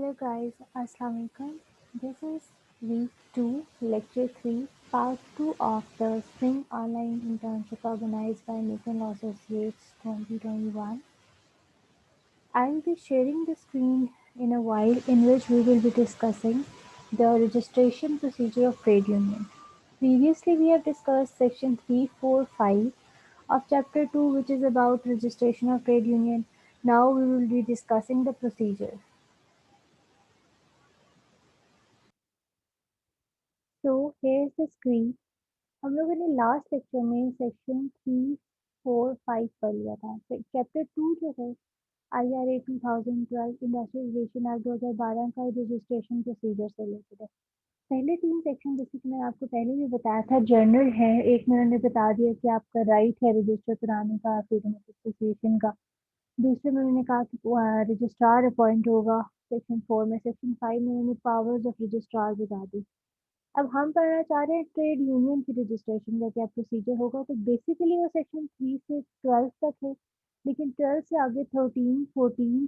Hello guys, Assalamualaikum. This is week 2, lecture 3, part 2 of the Spring Online Internship organized by Nickel Associates 2021. I will be sharing the screen in a while in which we will be discussing the registration procedure of trade union. Previously, we have discussed section 3, 4, 5 of chapter 2 which is about registration of trade union. Now we will be discussing the procedure. So here's the screen. हम लोगों ने last lecture में section 3, 4, 5 पढ़ लिया था। Chapter 2 जो है IRA 2012 industrialisation act 2012 का रजिस्ट्रेशन प्रोसीजर से रिलेटेड है। पहले 3 सेक्शन जैसे कि मैंने आपको पहले भी बताया था जनरल है। एक में उन्होंने बता दिया कि आपका राइट है रजिस्टर कराने का फ्रीडम ऑफ एसोसिएशन का। दूसरे में उन्होंने कहा कि रजिस्ट्रार अपॉइंट होगा सेक्शन 4 में। सेक्शन 5 में उन्होंने पावर्स ऑफ रजिस्ट्रार बता दी। अब हम पढ़ना चाह रहे हैं ट्रेड यूनियन की रजिस्ट्रेशन का क्या प्रोसीजर होगा। तो बेसिकली वो सेक्शन 3 से 12 तक है, लेकिन 12 से आगे 13, 14,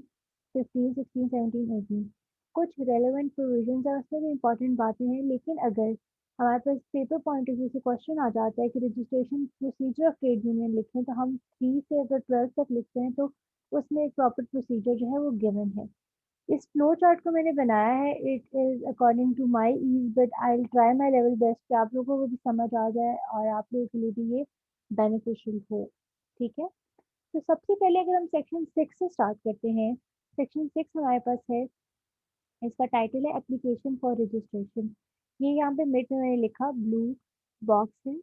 15, 16, 17, 18 कुछ रेलेवेंट प्रोविजंस है, उसमें भी इंपॉर्टेंट बातें हैं। लेकिन अगर हमारे पास पेपर पॉइंट ऑफ व्यू से क्वेश्चन आ जाता है कि registration procedure of trade union लिखें, तो हम 3 से अगर 12 तक लिखते हैं तो उसमें एक प्रॉपर प्रोसीजर जो है वो गिवन है। इस फ्लो चार्ट को मैंने बनाया है, it is according to my ease, but I will try my level best कि आप लोगों को भी समझ आ जाए और आप लोगों के लिए भी ये बेनिफिशियल हो। ठीक है, तो सबसे पहले अगर हम सेक्शन 6 से स्टार्ट करते हैं। सेक्शन 6 हमारे पास है, इसका टाइटल है एप्लीकेशन फॉर रजिस्ट्रेशन। ये यहाँ पे मिड में मैंने लिखा ब्लू बॉक्स है,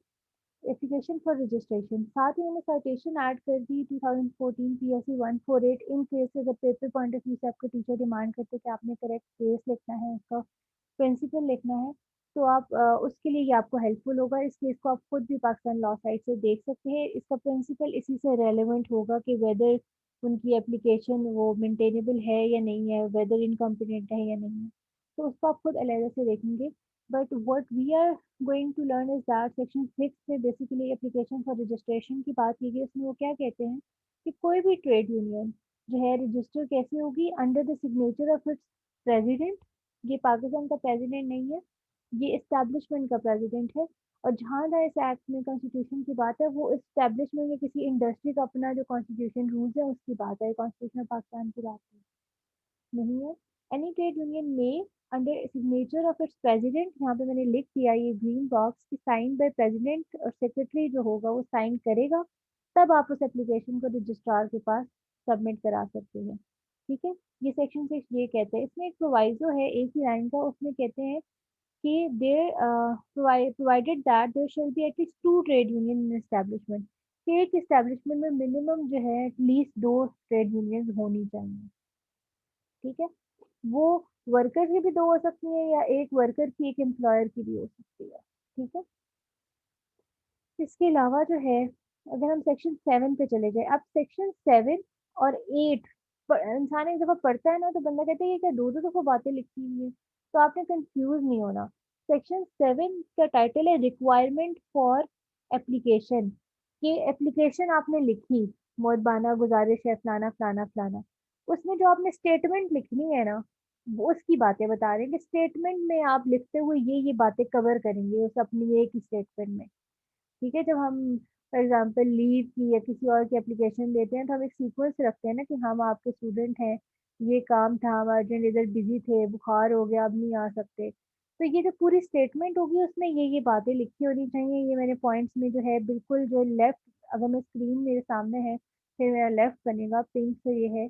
एप्लीकेशन फॉर रजिस्ट्रेशन। साथ ही मैंने साइटेशन ऐड कर दी 2014 पीएससी 148 इन केस अगर पेपर पॉइंट ऑफ व्यू से आपका टीचर डिमांड करते कि आपने करेक्ट केस लिखना है, उसका प्रिंसिपल लिखना है, तो आप उसके लिए ये आपको हेल्पफुल होगा। इस केस को आप खुद भी पाकिस्तान लॉ साइट से देख सकते हैं। इसका प्रिंसिपल इसी से रेलेवेंट होगा कि वेदर उनकी एप्लीकेशन वो मेंटेनेबल है या नहीं है, वेदर इनकम्पिटेंट है या नहीं है, तो उसको आप खुद अलग से देखेंगे। But what we are going to learn is that section 6 में बेसिकली एप्लीकेशन फॉर रजिस्ट्रेशन की बात की गई। उसमें वो क्या कहते हैं कि कोई भी ट्रेड यूनियन जो है रजिस्टर कैसे होगी, under the signature of its president. ये पाकिस्तान का प्रेसिडेंट नहीं है, ये इस्टेब्लिशमेंट का प्रेसिडेंट है। और जहाँ जहाँ इस एक्ट में कॉन्स्टिट्यूशन की बात है, वो इस्टेब्लिशमेंट या किसी इंडस्ट्री का अपना जो कॉन्स्टिट्यूशन रूल्स है उसकी बात है, कॉन्स्टिट्यूशन ऑफ पाकिस्तान की बात नहीं है। एनी ट्रेड यूनियन में under signature of its president, यहाँ पे मैंने लिख दिया ये ग्रीन बॉक्स की साइन बाय प्रेसिडेंट और सेक्रेटरी जो होगा वो साइन करेगा, तब आप उस एप्लीकेशन को रजिस्ट्रार के पास सबमिट करा सकते हैं। ठीक है, ये सेक्शन 6 ये कहते हैं। इसमें एक प्रोवाइजो है एक ही लाइन का, उसमें कहते हैं कि there provided that there shall be at least 2 trade union in establishment. एक एस्टैब्लिशमेंट में मिनिमम जो है एटलीस्ट 2 ट्रेड यूनियंस होनी चाहिए। ठीक है, वो वर्कर की भी 2 हो सकती है या एक वर्कर की एक एम्प्लॉयर की भी हो सकती है। ठीक है, इसके अलावा जो है अगर हम सेक्शन 7 पे चले जाए, अब सेक्शन 7 और 8 इंसान एक दफ़ा पढ़ता है ना तो बंदा कहता है ये क्या दो दो दफ़ा बातें लिखी हुई है। तो आपने कंफ्यूज नहीं होना। सेक्शन 7 का टाइटल है रिक्वायरमेंट फॉर एप्लीकेशन। ये एप्लीकेशन आपने लिखी, मुअद्दबाना गुजारिश है फलाना फलाना फलाना, उसमें जो आपने स्टेटमेंट लिखनी है ना, वो उसकी बातें बता रहे हैं कि स्टेटमेंट में आप लिखते हुए ये बातें कवर करेंगे उस अपनी एक ही स्टेटमेंट में। ठीक है, जब हम फॉर एग्जांपल लीव की या किसी और की एप्लीकेशन देते हैं तो हम एक सीक्वेंस रखते हैं ना कि हम आपके स्टूडेंट हैं, ये काम था, हम अर्जेंट इधर बिजी थे, बुखार हो गया, अब नहीं आ सकते। तो ये जो पूरी स्टेटमेंट होगी उसमें ये बातें लिखी होनी चाहिए। ये मैंने पॉइंट्स में जो है बिल्कुल जो लेफ्ट, अगर मैं स्क्रीन मेरे सामने है फिर मेरा लेफ्ट बनेगा पिंक से ये है,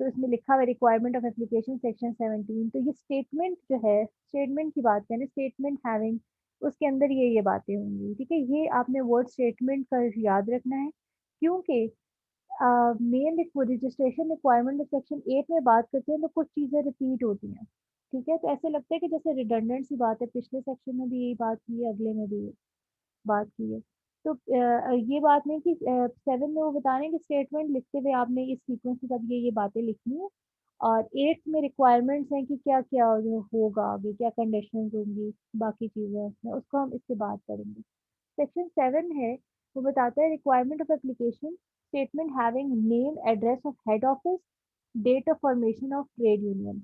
तो इसमें लिखा हुआ रिक्वायरमेंट ऑफ एप्लीकेशन सेक्शन 17। तो ये स्टेटमेंट जो है, स्टेटमेंट की बात करें, स्टेटमेंट हैविंग, उसके अंदर ये बातें होंगी। ठीक है, ये आपने वर्ड स्टेटमेंट का याद रखना है, क्योंकि मेन रजिस्ट्रेशन रिक्वायरमेंट सेक्शन 8 में बात करते हैं तो कुछ चीज़ें रिपीट होती हैं। ठीक है, तो ऐसे लगता है कि जैसे रिडंडेंट सी बात है, पिछले सेक्शन में भी यही बात की है, अगले में भी बात की है। तो ये बात नहीं कि 7 में वो बता रहे हैं कि स्टेटमेंट लिखते हुए आपने इस सीक्वेंस के साथ ये बातें लिखनी है। और 8 में रिक्वायरमेंट्स हैं कि क्या क्या जो होगा आगे, क्या कंडीशंस होंगी, बाकी चीज़ें उसमें, उसको हम इसके बाद करेंगे। सेक्शन 7 है, वो बताता है requirement of application statement having name address of head office, date of formation of trade union.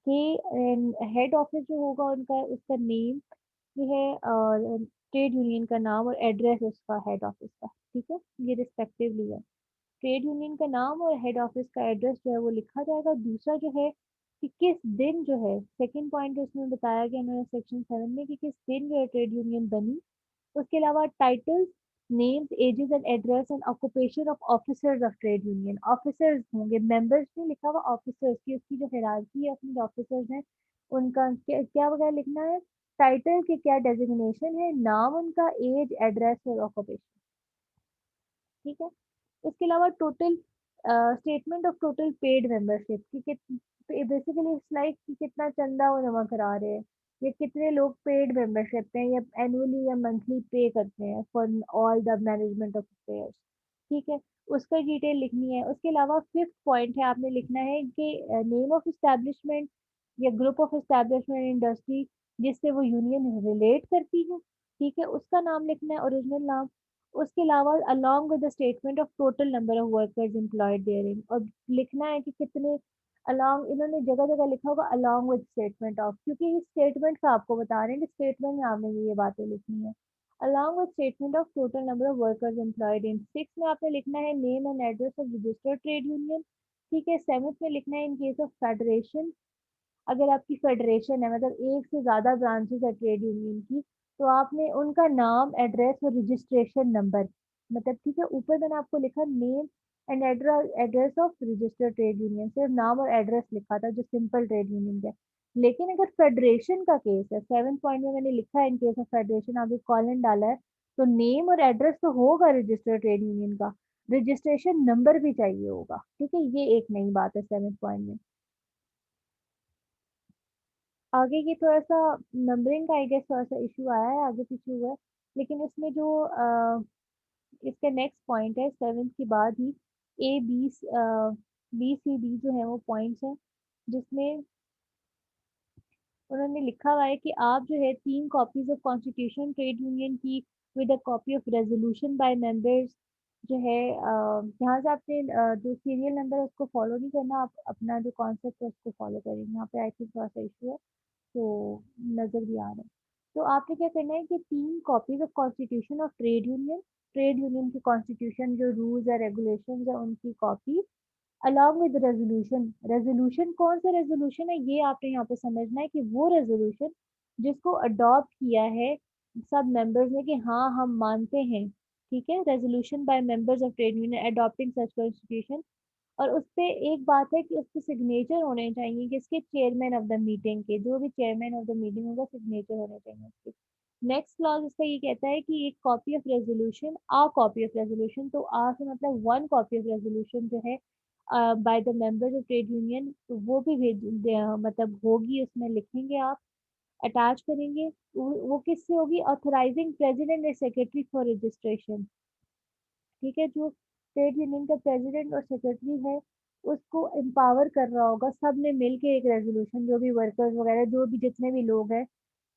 के हेड ऑफिस जो होगा उनका, उसका नेम जो है ट्रेड यूनियन का नाम और एड्रेस उसका हेड ऑफिस का, ठीक है, ये रिस्पेक्टिवली है। ट्रेड यूनियन का नाम और हेड ऑफिस का एड्रेस जो है वो लिखा जाएगा। दूसरा जो है कि किस दिन जो है, सेकंड पॉइंट उसमें बताया गया इन्होंने सेक्शन 7 में कि किस दिन जो है ट्रेड यूनियन बनी। उसके अलावा titles, names, ages and address and occupation of officers of trade union. Officers होंगे, मेंबर्स नहीं लिखा हुआ, ऑफिसर्स की उसकी जो हायरार्की है अपने जो ऑफिसर्स हैं उनका क्या क्या वगैरह लिखना है। टाइटल के क्या डेजिग्नेशन है, नाम उनका, एज, एड्रेस और ऑक्यूपेशन, ठीक है। इसके अलावा total statement of total paid membership की बेसिकली इट्स लाइक कि कितना चंदा वो जमा करा रहे हैं, ये कितने लोग पेड मेंबरशिप हैं या एनुअली या मंथली पे करते हैं for all the management of affairs, ठीक है, उसका डिटेल लिखनी है। उसके अलावा फिफ्थ पॉइंट है, आपने लिखना है कि नेम ऑफ इस्टेब्लिशमेंट या ग्रुप ऑफ इस्टेब्लिशमेंट इंडस्ट्री जिससे वो यूनियन रिलेट करती है, ठीक है, उसका नाम लिखना है, ओरिजिनल नाम। उसके अलावा along with the statement of total number of workers employed therein, और लिखना है कि कितने अलॉन्ग, इन्होंने जगह जगह लिखा होगा अलॉन्ग विद स्टेटमेंट ऑफ, क्योंकि इस स्टेटमेंट का आपको बता रहे हैं कि स्टेटमेंट में आपने ये बातें लिखनी है। Along with statement of total number of workers employed in. Six में आपने लिखना है name and address of registered trade union, ठीक है। सेवंथ में लिखना है इन केस ऑफ फेडरेशन, अगर आपकी फेडरेशन है मतलब एक से ज़्यादा ब्रांचेस है ट्रेड यूनियन की, तो आपने उनका नाम, एड्रेस और रजिस्ट्रेशन नंबर, मतलब ठीक है, ऊपर मैंने आपको लिखा name and address of registered trade union, सिर्फ नाम और एड्रेस लिखा था जो सिंपल ट्रेड यूनियन का। लेकिन अगर फेडरेशन का केस है, सेवन पॉइंट में मैंने लिखा है इन केस ऑफ फेडरेशन, आपने कॉलन डाला है, तो नेम और एड्रेस तो होगा रजिस्टर्ड ट्रेड यूनियन का, रजिस्ट्रेशन नंबर भी चाहिए होगा, ठीक है, ये एक नई बात है सेवन पॉइंट में। आगे की थोड़ा-सा नंबरिंग का आई गेस थोड़ा-सा इश्यू आया है, आगे-पीछे हुआ है। लेकिन इसमें जो इसका नेक्स्ट पॉइंट है 7th के बाद ही ए, बी, सी, डी जो है वो पॉइंट्स हैं, जिसमें उन्होंने लिखा हुआ है कि आप जो है 3 copies of constitution trade union की with a copy of resolution by members जो है यहाँ से आपने जो सीरियल नंबर है उसको फ़ॉलो नहीं करना, आप अपना जो कॉन्सेप्ट है उसको फ़ॉलो करेंगे। यहाँ पे आई थिंक थोड़ा-सा इश्यू है। तो नज़र भी आ रहा है। तो आपने क्या करना है कि 3 copies of constitution of trade union की कॉन्स्टिट्यूशन जो रूल्स और रेगुलेशंस है उनकी copy along with resolution. Resolution कौन सा रेज़ोल्यूशन है ये आपने यहाँ पे समझना है कि वो रेज़ोल्यूशन जिसको अडॉप्ट किया है सब मेंबर्स ने कि हाँ, हम मानते हैं, ठीक है? Resolution by members of trade union adopting such constitution, और उसपे एक बात है कि उसपे सिग्नेचर होने चाहिए किसके, चेयरमैन ऑफ द मीटिंग के, जो भी चेयरमैन ऑफ द मीटिंग होगा सिग्नेचर होने चाहिए उसके। नेक्स्ट क्लॉज इसका ये कहता है कि एक copy of resolution, a copy of resolution, तो आ से मतलब वन कॉपी ऑफ रेजोल्यूशन जो है by the members of trade union, तो वो भी मतलब होगी, उसमें लिखेंगे आप, अटैच करेंगे। वो किससे होगी, authorising president and secretary for registration, ठीक है, जो ट्रेड यूनियन का प्रेसिडेंट और सेक्रेटरी है उसको एम्पावर कर रहा होगा, सब ने मिल के एक रेजोल्यूशन, जो भी वर्कर्स वगैरह जो भी जितने भी लोग हैं,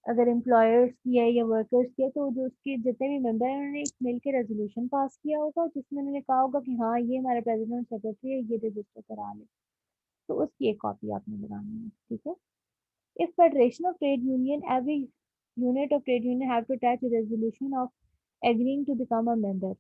अगर एम्प्लॉयर्स की है या वर्कर्स की है, तो जो उसके जितने भी मेंबर हैं उन्होंने एक मिल के रेजोल्यूशन पास किया होगा जिसमें उन्होंने कहा होगा कि हाँ ये हमारा प्रेसिडेंट और सेक्रेटरी है, ये रजिस्टर करा ले, तो उसकी एक कॉपी आपने लगानी है, ठीक है। If federation of trade union, every unit of trade union have to attach a resolution of agreeing to become a member।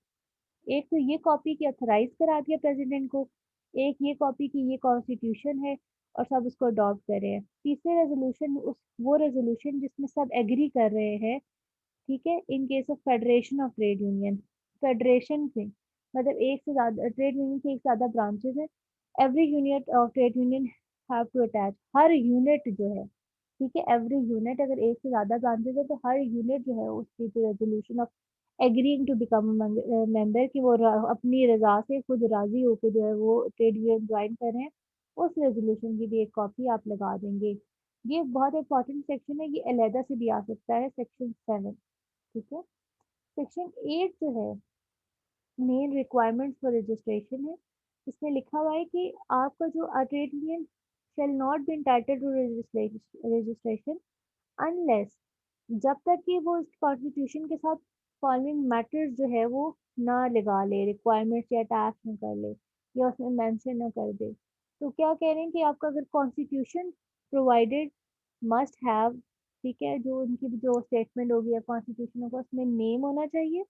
एक तो ये कॉपी की ऑथराइज करा दिया प्रेसिडेंट को, एक ये कॉपी की ये कॉन्स्टिट्यूशन है और सब उसको अडॉप्ट कर रहे हैं। तीसरे रेजोल्यूशन उस वो रेजोल्यूशन जिसमें सब एग्री कर रहे हैं, ठीक है, in case of federation of trade union, federation से मतलब एक से ज़्यादा ट्रेड यूनियन की एक से ज़्यादा ब्रांचेस हैं, every unit of trade union have to attach, हर यूनिट जो है, ठीक है, एवरी यूनिट अगर एक से ज़्यादा ब्रांचेस है तो हर यूनिट जो है उसकी जो resolution of agreeing to become member कि वो अपनी रजा से खुद राजी होकर जो है वो ट्रेड यूनियन ज्वाइन कर रहे हैं, उस रेजोल्यूशन की भी एक कॉपी आप लगा देंगे। ये बहुत इंपॉर्टेंट सेक्शन है, ये अलहदा से भी आ सकता है, सेक्शन 7, ठीक है। सेक्शन 8 जो है मेन रिक्वायरमेंट्स फॉर रजिस्ट्रेशन है, इसमें लिखा हुआ है कि आपका जो trade union shall not be entitled to registration unless, जब तक कि वो इस कॉन्स्टिट्यूशन के साथ फॉलोइंग मैटर्स जो है वो ना लगा ले, रिक्वायरमेंट्स या अटैच ना कर ले या उसमें मेंशन ना कर दे। तो क्या कह रहे हैं कि आपका अगर कॉन्स्टिट्यूशन प्रोवाइडेड मस्ट हैव, ठीक है, जो उनकी जो स्टेटमेंट होगी या कॉन्स्टिट्यूशन होगा उसमें नेम होना चाहिए,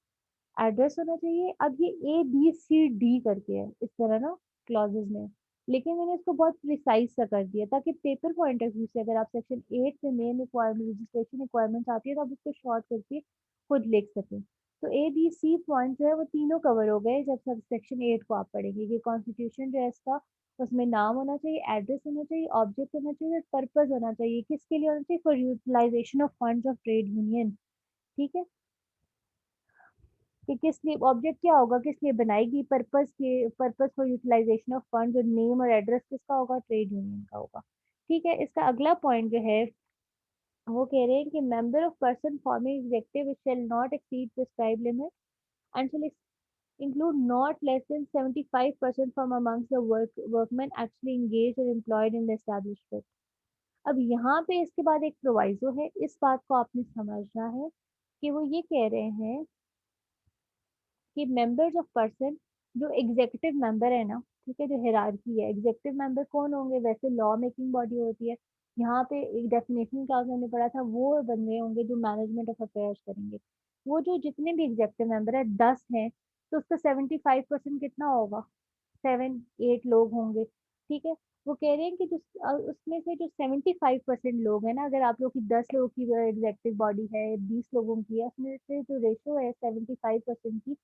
एड्रेस होना चाहिए। अब ये ए बी सी डी करके है इस तरह ना क्लॉजेज में, लेकिन मैंने इसको बहुत प्रिसाइज सा कर दिया ताकि पेपर पॉइंट ऑफ व्यू से अगर आप सेक्शन 8 में मेन रिक्वायरमेंट रजिस्ट्रेशन रिक्वायरमेंट्स आती है तो आप उसको शॉर्ट करके खुद लिख सकें। तो ए बी सी पॉइंट जो है वो तीनों कवर हो गए जब सब सेक्शन 8 को आप पढ़ेंगे। ये कॉन्स्टिट्यूशन जो है इसका, उसमें नाम होना चाहिए, एड्रेस होना चाहिए, ऑब्जेक्ट होना चाहिए, पर्पज होना चाहिए, किसके लिए होना चाहिए, for utilization of funds of trade union. ठीक है, कि किस लिए ऑब्जेक्ट क्या होगा, किस लिए बनाएगी, पर्पस के purpose for utilization of fund, और नेम और एड्रेस किसका होगा, ट्रेड यूनियन का होगा। ठीक है, इसका अगला पॉइंट जो है वो कह रहे हैं कि member of person forming executive shall not exceed prescribe limit and shall include not less than 75% from amongst the workmen actually engaged or employed in the establishment। अब यहाँ पे इसके बाद एक प्रोवाइजो है, इस बात को आपने समझना है कि वो ये कह रहे हैं कि मेंबर्स ऑफ पर्सन, जो एग्जीक्यूटिव मेंबर है ना, ठीक है, जो हिरारकी है, एग्जीक्यूटिव मेंबर कौन होंगे, वैसे लॉ मेकिंग बॉडी होती है, यहाँ पे एक डेफिनेशन क्लास हमने पढ़ा था, वो बंदे होंगे जो मैनेजमेंट ऑफ अफेयर्स करेंगे। वो जो जितने भी एग्जीक्यूटिव मेंबर है 10 हैं, तो उसका 75% कितना होगा, 7 8 लोग होंगे। ठीक है, वो कह रहे हैं कि जो उसमें से जो 75% लोग हैं ना, अगर आप लोग की 10 लोगों की एग्जेक्टिव बॉडी है, 20 लोगों की है, उसमें से जो रेशो है 75% की,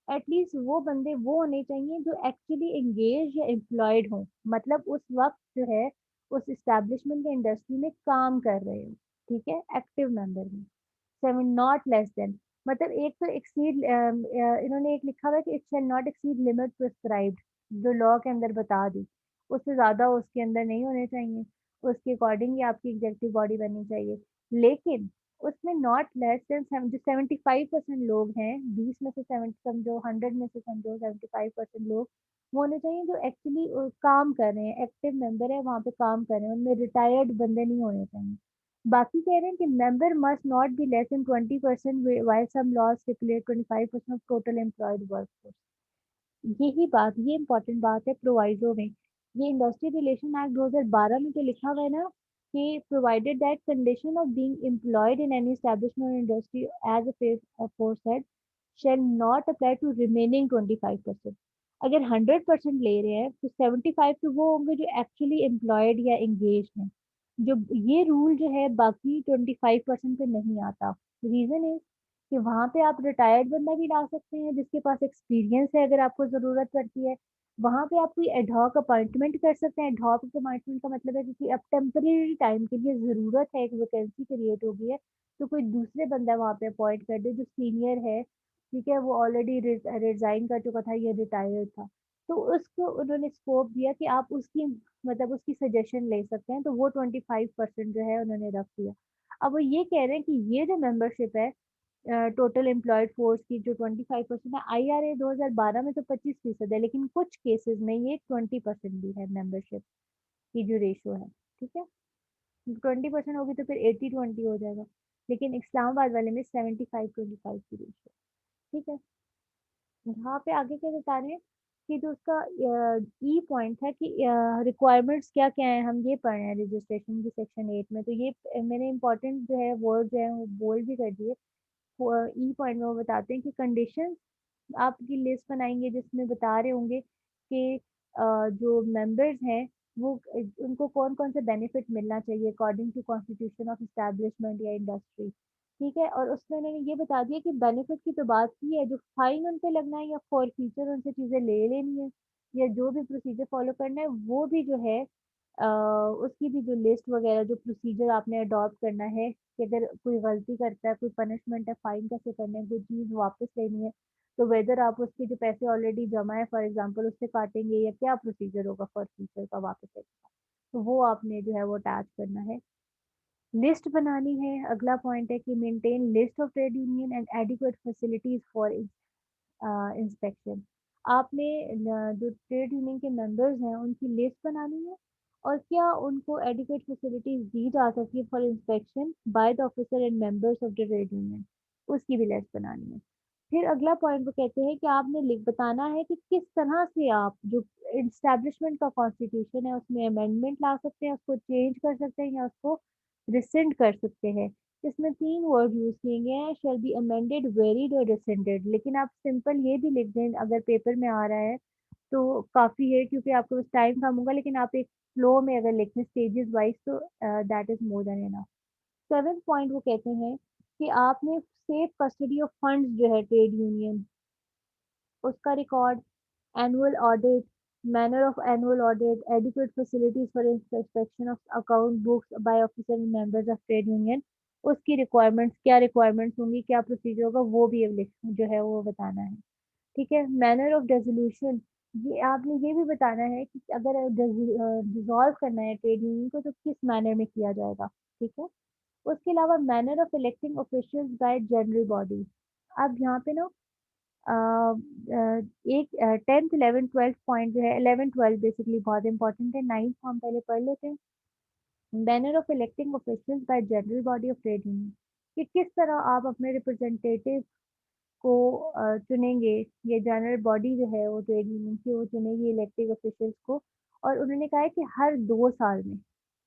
एटलीस्ट वो बंदे वो होने चाहिए जो एक्चुअली एंगेज या एम्प्लॉयड हों, मतलब उस वक्त जो है उस इस्टेब्लिशमेंट या इंडस्ट्री में काम कर रहे हो। ठीक है, एक्टिव मेंबर में 7 नॉट लेस देन, मतलब एक तो एक्सीड, इन्होंने एक लिखा हुआ है कि it shall not exceed limit prescribed, जो लॉ के अंदर बता दी, उससे ज्यादा उसके अंदर नहीं होने चाहिए, उसके अकॉर्डिंग ही आपकी एग्जेक्टिव बॉडी बननी चाहिए। लेकिन उसमें नॉट लेस देन जो 75% लोग हैं, 20 में से 70 समझो, 100 में से समझो 75% लोग वो होने चाहिए जो एक्चुअली काम कर रहे हैं, एक्टिव मेंबर है, वहाँ पे काम कर रहे हैं, उनमें रिटायर्ड बंदे नहीं होने चाहिए। बाकी कह रहे हैं कि member must not be less than 20%, while some laws stipulate 25% of total employed workforce। यही बात, ये इंपॉर्टेंट बात है प्रोवाइजो में। ये इंडस्ट्री रिलेशन एक्ट 2012 में जो लिखा हुआ है ना, कि provided that condition of being employed in any establishment industry as a shall not apply to remaining 25%। अगर 100% ले रहे हैं तो 75 तो वो होंगे जो एक्चुअली एम्प्लॉयड या एंगेज हैं। जो ये रूल जो है बाकी 25% पे नहीं आता। रीजन इज कि वहां पे आप रिटायर्ड बंदा भी ला सकते हैं जिसके पास एक्सपीरियंस है, अगर आपको जरूरत पड़ती है। वहां पे आप कोई एडहॉक अपॉइंटमेंट कर सकते हैं। एडहॉक अपॉइंटमेंट का मतलब है कि अब टेम्परेरी टाइम के लिए जरूरत है, एक वैकेंसी क्रिएट हो गई है, तो कोई दूसरे बंदा वहां पे अपॉइंट कर दे जो सीनियर है, ठीक है, वो ऑलरेडी रिजाइन कर चुका था, ये रिटायर्ड था, तो उसको उन्होंने स्कोप दिया कि आप उसकी, मतलब उसकी सजेशन ले सकते हैं, तो वो 25% जो है उन्होंने रख दिया। अब वो ये कह रहे हैं कि ये जो मेंबरशिप है टोटल एम्प्लॉयड फोर्स की, जो 25% है, IRA 2012 में तो 25% है, लेकिन कुछ केसेस में ये 20% भी है मेंबरशिप की जो रेशो है। ठीक है, 20% होगी तो फिर 80-20 हो जाएगा, लेकिन इस्लामाबाद वाले में 75-25 की रेशो। ठीक है, यहाँ पे आगे क्या बता रहे हैं कि जो उसका ई पॉइंट है कि रिक्वायरमेंट्स क्या क्या है, हम ये पढ़ रहे हैं रजिस्ट्रेशन की सेक्शन 8 में, तो ये मैंने इंपॉर्टेंट जो है वर्ड जो है वो बोल्ड भी कर दिए। ई पॉइंट में वो बताते हैं कि कंडीशन आपकी लिस्ट बनाएंगे जिसमें बता रहे होंगे कि जो मेंबर्स हैं वो उनको कौन कौन से बेनिफिट मिलना चाहिए according to constitution of establishment या इंडस्ट्री। ठीक है, और उसमें उन्होंने ये बता दिया कि बेनिफिट की तो बात की है, जो फाइन उन पे लगना है या फॉर फ्यूचर उनसे चीजें ले लेनी है या जो भी प्रोसीजर फॉलो करना है वो भी जो है उसकी भी जो लिस्ट वगैरह, जो प्रोसीजर आपने अडॉप्ट करना है कि अगर कोई गलती करता है, कोई पनिशमेंट है, फाइन कैसे करना है, कोई चीज़ वापस लेनी है, तो वेदर आप उसके जो पैसे ऑलरेडी जमा है फॉर एग्जांपल उससे काटेंगे या क्या प्रोसीजर होगा फॉर फ्यूचर का वापस लेने का, तो वो आपने जो है वो अटैच करना है। लिस्ट बनानी है, अगला पॉइंट है कि maintain list of trade union and adequate facilities for inspection. आपने जो ट्रेड यूनियन के मेंबर्स हैं उनकी लिस्ट बनानी है, और क्या उनको एडिक्वेट फैसिलिटीज दी जा सकती है for inspection by the officer and members of the trade union, उसकी भी लिस्ट बनानी है। फिर अगला पॉइंट वो कहते हैं कि आपने लिख बताना है कि किस तरह से आप जो एस्टैब्लिशमेंट का कॉन्स्टिट्यूशन है उसमें अमेंडमेंट ला सकते हैं, उसको चेंज कर सकते हैं या उसको रिसेंड कर सकते हैं। इसमें 3 वर्ड यूज़ किए गए हैं, शैल बी अमेंडेड, वेरिड और रिसेंडेड। लेकिन आप सिंपल ये भी लिख दें अगर पेपर में आ रहा है तो काफ़ी है, क्योंकि आपके पास टाइम कम होगा, लेकिन आप एक फ्लो में अगर लिखें स्टेजेस वाइज़ तो that is more than enough. 7th point वो कहते हैं कि आपने सेफ कस्टडी ऑफ फंड्स जो है ट्रेड यूनियन, उसका record, annual audit, manner of annual audit, adequate facilities for inspection of account books by officer and members of trade union, उसकी requirements क्या रिक्वायरमेंट्स होंगी, क्या प्रोसीजर होगा, वो भी जो है वो बताना है। ठीक है, मैनर ऑफ रेजोल्यूशन, ये आपने ये भी बताना है कि अगर डिसॉल्व करना है ट्रेड यूनियन को तो किस मैनर में किया जाएगा। ठीक है, उसके अलावा manner of electing officials bye general body. अब यहाँ पे ना अ, एक 10th 11th 12th पॉइंट जो है, 11 12 बेसिकली बहुत इंपॉर्टेंट है, 9th हम पहले पढ़ लेते हैं। Manner of electing officials bye general body of trade union, कि किस तरह आप अपने रिप्रेजेंटेटिव को चुनेंगे। ये जनरल बॉडी जो है वो ट्रेड यूनियन की वो चुनेगी इलेक्टेड ऑफिशियल्स को, और उन्होंने कहा है कि हर 2 साल में,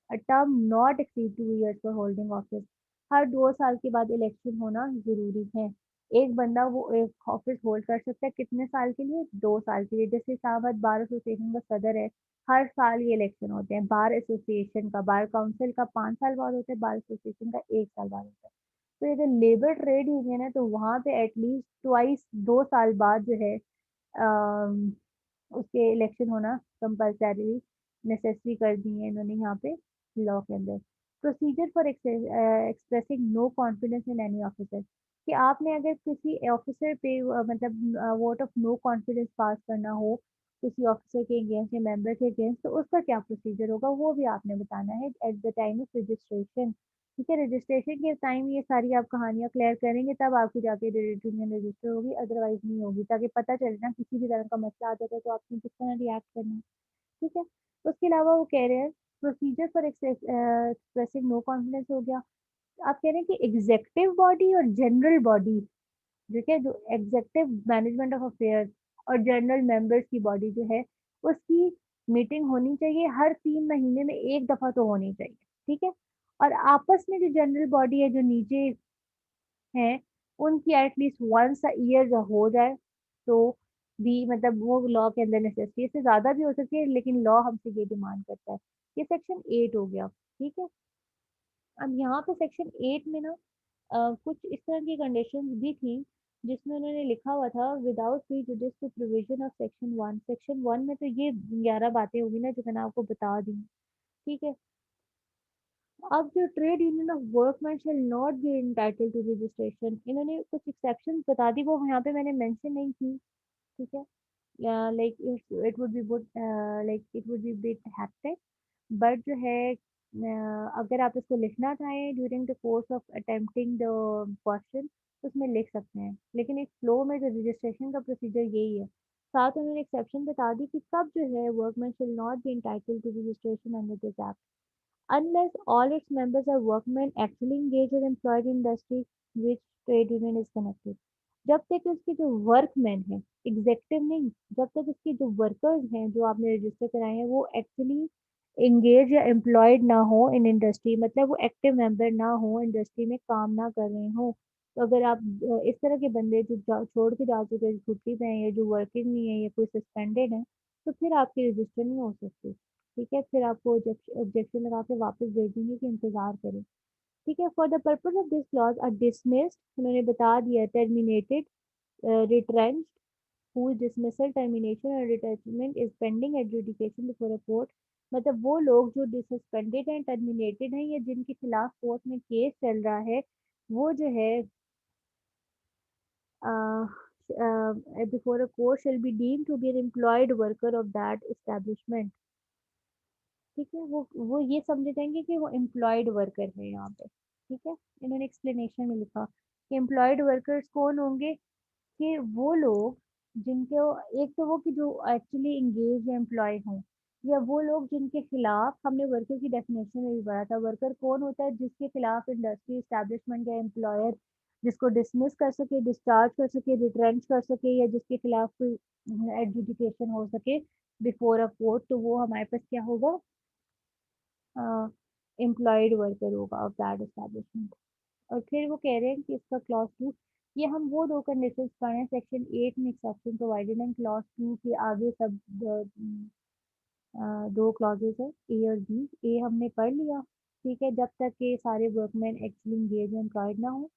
a term not exceed 2 years for holding office, हर 2 साल के बाद इलेक्शन होना जरूरी है। एक बंदा वो एक ऑफिस होल्ड कर सकता है कितने साल के लिए, 2 साल के लिए। जैसे इस्लामाबाद बार एसोसिएशन का सदर है, हर साल ये इलेक्शन होते हैं। बार एसोसिएशन का, बार काउंसिल का 5 साल बाद होता है, बार एसोसिएशन का 1 साल बाद होता है। तो ये जो लेबर ट्रेड यूनियन है तो वहाँ पे एटलीस्ट ट्वाइस 2 साल बाद जो है अम, उसके इलेक्शन होना कंपल्सरी नेसेसरी कर दी है इन्होंने यहाँ पे लॉ के अंदर। Procedure for expressing no confidence in any officer, कि आपने अगर किसी ऑफिसर पे मतलब vote of no confidence pass करना हो किसी ऑफिसर के अगेंस्ट या मेंबर के अगेंस्ट, तो उसका क्या प्रोसीजर होगा वो भी आपने बताना है at the time of registration. ठीक है, रजिस्ट्रेशन के टाइम ये सारी आप कहानियाँ क्लियर करेंगे तब आपकी जाके यूनियन रजिस्टर होगी, अदरवाइज नहीं होगी, ताकि पता चले ना किसी भी तरह का मसला आ जाता है तो आपने किस तरह रिएक्ट करना है। ठीक है, उसके अलावा वो कह रहे हैं procedure for expressing no confidence हो गया। आप कह रहे हैं कि एग्जेक्टिव बॉडी और जनरल बॉडी, ठीक है, जो एग्जेक्टिव मैनेजमेंट ऑफ अफेयर्स और जनरल मेंबर्स की बॉडी जो है उसकी मीटिंग होनी चाहिए, हर 3 महीने में एक दफा तो होनी चाहिए। ठीक है, और आपस में जो जनरल बॉडी है जो नीचे हैं उनकी एटलीस्ट वंस अ ईयर जो हो जाए तो भी मतलब वो लॉ के अंदर नेसेसरी है। इससे ज़्यादा भी हो सकती है लेकिन लॉ हमसे ये डिमांड करता है। ये सेक्शन 8 हो गया। ठीक है, अब यहाँ पे सेक्शन 8 में ना कुछ इस तरह की कंडीशंस भी थी जिसमें उन्होंने लिखा हुआ था without prejudice to provision of section 1। Section 1 में तो ये 11 बातें होगी ना जो मैंने आपको बता दी। ठीक है, अब जो trade union of workman shall not be entitled to registration, इन्होंने कुछ एक्सेप्शंस बता दी, वो यहाँ पे मैंने मेंशन नहीं की। ठीक है, like it would be good, like it would be bit hectic, but जो है अगर आप इसको लिखना चाहें during the course of attempting the question तो उसमें लिख सकते हैं, लेकिन एक फ्लो में जो रजिस्ट्रेशन का प्रोसीजर यही है। साथ उन्होंने एक्सेप्शन बता दी कि कब जो है workman shall not be entitled to registration under this act unless all its members are workmen actually engaged or employed in industry which trade union is connected। जब तक उसके जो वर्कमैन है, एग्जेक्टिव नहीं, जब तक उसके जो वर्कर्स हैं जो आपने रजिस्टर कराए हैं वो एक्चुअली एंगेज या एम्प्लॉयड ना हो इन इंडस्ट्री, मतलब वो एक्टिव मेंबर ना हो, इंडस्ट्री में काम ना कर रहे हो। तो अगर आप इस तरह के बंदे जो छोड़ के जा चुके हैं, छुट्टी पे हैं या जो वर्किंग नहीं है या कोई सस्पेंडेड है, तो फिर आपकी रजिस्टर नहीं हो सकती। ठीक है, फिर आपको ऑब्जेक्शन लगा के वापस भेज देंगे कि इंतजार करें। ठीक है, for the purpose of this clause are dismissed, उन्होंने बता दिया, terminated, retrenched, whose dismissal termination or retrenchment is pending adjudication before a court। मतलब वो लोग जो सस्पेंडेड हैं, टर्मिनेटेड हैं या जिनके खिलाफ कोर्ट में केस चल रहा है वो जो है before a court shall be deemed to be an employed worker of that establishment। ठीक है, वो ये समझे जाएंगे कि वो एम्प्लॉयड वर्कर है यहाँ पे। ठीक है, इन्होंने एक्सप्लेनेशन में लिखा कि एम्प्लॉयड वर्कर्स कौन होंगे, कि वो लोग जिनके, एक तो वो कि जो एक्चुअली इंगेज या एम्प्लॉय हों, या वो लोग जिनके खिलाफ, हमने वर्कर की डेफिनेशन में भी पढ़ा था, वर्कर कौन होता है जिसके खिलाफ इंडस्ट्री, एस्टैब्लिशमेंट या एम्प्लॉयर जिसको डिसमिस कर सके, डिस्चार्ज कर सके, रिट्रेंच कर सके, या जिसके खिलाफ कोई एडजुडिकेशन हो सके बिफोर अ कोर्ट, तो वो हमारे पास क्या होगा, एम्प्लॉयड वर्कर होगा ऑफ दैट एस्टैब्लिशमेंट। और फिर वो कह रहे हैं कि इसका क्लॉज टू, ये हम वो दो कंडीशन पढ़ रहे हैं सेक्शन 8 में, exception provided and clause two के आगे सब दो क्लॉजेस है, ए और बी। ए हमने पढ़ लिया, ठीक है, जब तक के सारे वर्कमैन एक्चुअली एंगेज एम्प्लॉयड ना हो।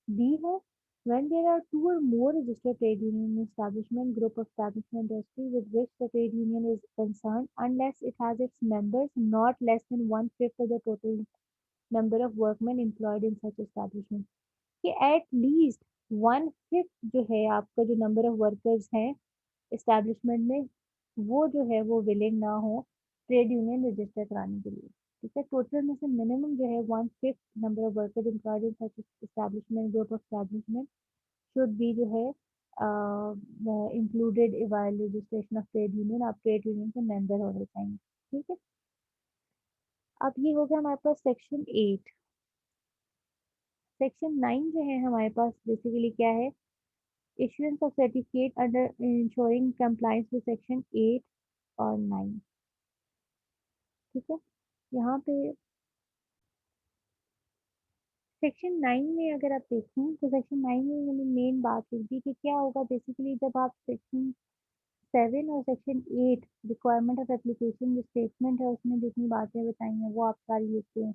बी है, when there are two or more registered trade union establishment, group of establishment industry with which the trade union is concerned, unless it has its members not less than one fifth of the total number of workmen employed in such establishment, कि at least one fifth जो है आपका जो number of workers हैं establishment में, वो जो है वो विलिंग ना हो ट्रेड यूनियन रजिस्टर कराने के लिए। ठीक है, टोटल में से मिनिमम जो है one fifth number of workers employed in such establishment, group of establishment should be जो है included while registration of trade union, आप ट्रेड यूनियन के मेंबर होने चाहिए। ठीक है, अब ये हो गया हमारे पास सेक्शन 8। सेक्शन 9 जो है हमारे पास बेसिकली क्या है, issuance of certificate under ensuring compliance with section 8 और 9। ठीक है, यहाँ पे सेक्शन 9 में अगर आप देखें तो सेक्शन 9 में मैंने मेन बात की थी कि क्या होगा बेसिकली जब आप सेक्शन 7 और सेक्शन 8 रिक्वायरमेंट ऑफ एप्लीकेशन जो स्टेटमेंट है उसमें जितनी बातें बताई हैं वो आप सारी लिखते हैं,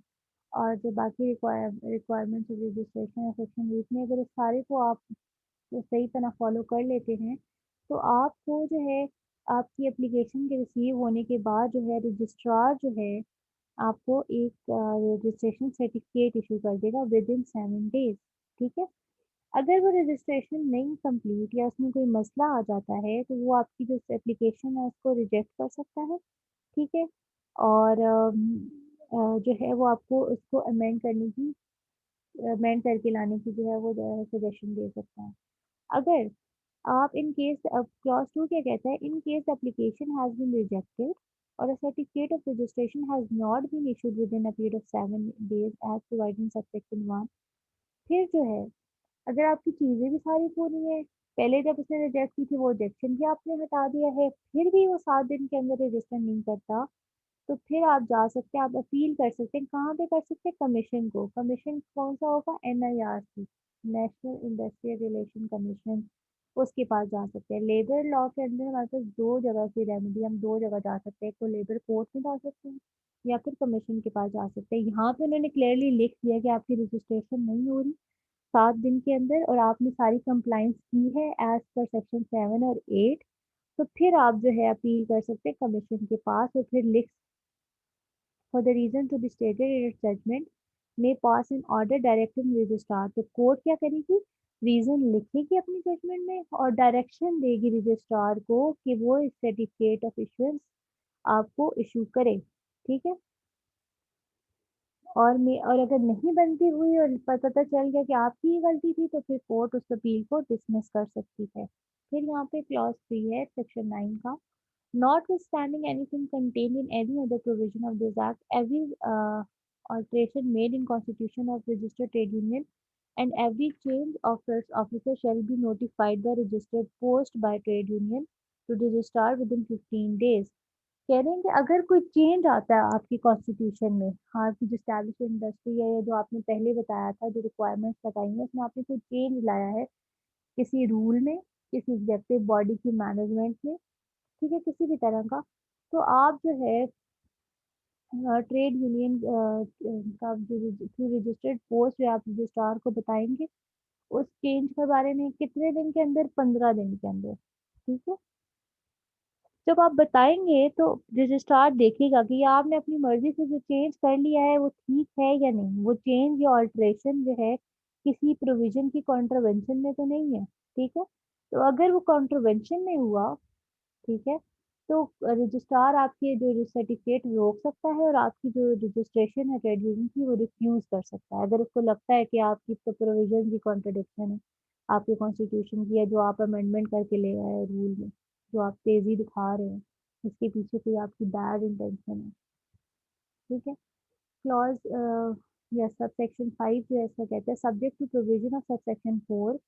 और जो बाकी रिक्वायरमेंट्स ऑफ रजिस्ट्रेशन और सेक्शन 8 में अगर इस सारे को आप तो सही तरह फॉलो कर लेते हैं, तो आपको जो है आपकी एप्लीकेशन के रिसीव होने के बाद जो है रजिस्ट्रार जो है आपको एक रजिस्ट्रेशन सर्टिफिकेट इशू कर देगा विद इन 7 डेज। ठीक है, अगर वो रजिस्ट्रेशन नहीं कंप्लीट या उसमें कोई मसला आ जाता है तो वो आपकी जो एप्लीकेशन है उसको रिजेक्ट कर सकता है। ठीक है, और जो है वो आपको उसको अमेंड करके लाने की जो है वो सजेशन दे सकता है। अगर आप इन केस, अब क्लॉज 2 क्या कहता है, in case application has been rejected और a certificate of registration has not been issued within a period of 7 days as provided in subsection 1, फिर जो है अगर आपकी चीज़ें भी सारी पूरी हैं, पहले जब उसने रिजेक्ट की थी वो रिजेक्शन भी आपने हटा दिया है, फिर भी वो 7 दिन के अंदर रजिस्टर नहीं करता, तो फिर आप जा सकते हैं, आप अपील कर सकते हैं, कहाँ पे कर सकते हैं, कमीशन को। कमीशन कौन सा होगा, NIRC, national industrial relation commission, उसके पास जा सकते हैं। लेबर लॉ के अंदर हमारे पास दो जगह की रेमेडी, हम दो जगह जा सकते हैं, एक तो लेबर कोर्ट में जा सकते हैं या फिर कमीशन के पास जा सकते हैं। यहाँ पे उन्होंने क्लियरली लिख दिया कि आपकी रजिस्ट्रेशन नहीं हो रही 7 दिन के अंदर और आपने सारी कंप्लाइंस की है एज पर सेक्शन 7 और 8, तो फिर आप जो है अपील कर सकते हैं कमीशन के पास, और फिर लिख for the reason to be stated in its judgment may pass an order directing registrar, तो कोर्ट क्या करेगी, रीजन लिखेगी अपनी जजमेंट में और डायरेक्शन देगी रजिस्ट्रार को कि वो इस सर्टिफिकेट ऑफ इशुएंस आपको इशू करे। ठीक है, और अगर नहीं बनती हुई और पता चल गया कि आपकी ही गलती थी तो फिर कोर्ट उस अपील को डिसमिस कर सकती है। फिर यहाँ पे क्लॉज 3 है सेक्शन 9 का, notwithstanding anything contained in any other provision of this act, every alteration made in constitution of registered trade union and every change of its officer shall be notified by registered post by trade union to the registrar within 15 days। कह रहे हैं कि अगर कोई change आता है आपकी constitution में, हाँ, आपकी जो स्टैब्लिश इंडस्ट्री है या जो आपने पहले बताया था जो रिक्वायरमेंट्स बताई हैं उसमें आपने कोई चेंज लाया है किसी रूल में, किसी एग्जेक्टिव बॉडी की मैनेजमेंट में, ठीक है, किसी भी तरह का, तो आप जो है ट्रेड यूनियन का जो थ्रू रजिस्टर्ड पोस्ट जो आप रजिस्ट्रार को बताएंगे उस चेंज के बारे में कितने दिन के अंदर, 15 दिन के अंदर। ठीक है, जब आप बताएंगे तो रजिस्ट्रार देखेगा कि आपने अपनी मर्जी से जो चेंज कर लिया है वो ठीक है या नहीं, वो चेंज या ऑल्ट्रेशन जो है किसी प्रोविजन की कॉन्ट्रवेंशन में तो नहीं है। ठीक है, तो अगर वो कॉन्ट्रवेंशन में हुआ, ठीक है, तो रजिस्ट्रार आपके जो सर्टिफिकेट रोक सकता है और आपकी जो रजिस्ट्रेशन है ट्रेड यूनियन की वो रिफ्यूज कर सकता है, अगर उसको लगता है कि आपकी तो प्रोविजन की कॉन्ट्रडिक्शन है आपके कॉन्स्टिट्यूशन की, या जो आप अमेंडमेंट करके ले आए हैं रूल में, जो आप तेजी दिखा रहे हैं इसके पीछे कोई आपकी बैड इंटेंशन है। ठीक है, क्लॉज या सबसेक्शन 5 जो ऐसा कहता है, subject to provision of subsection 4,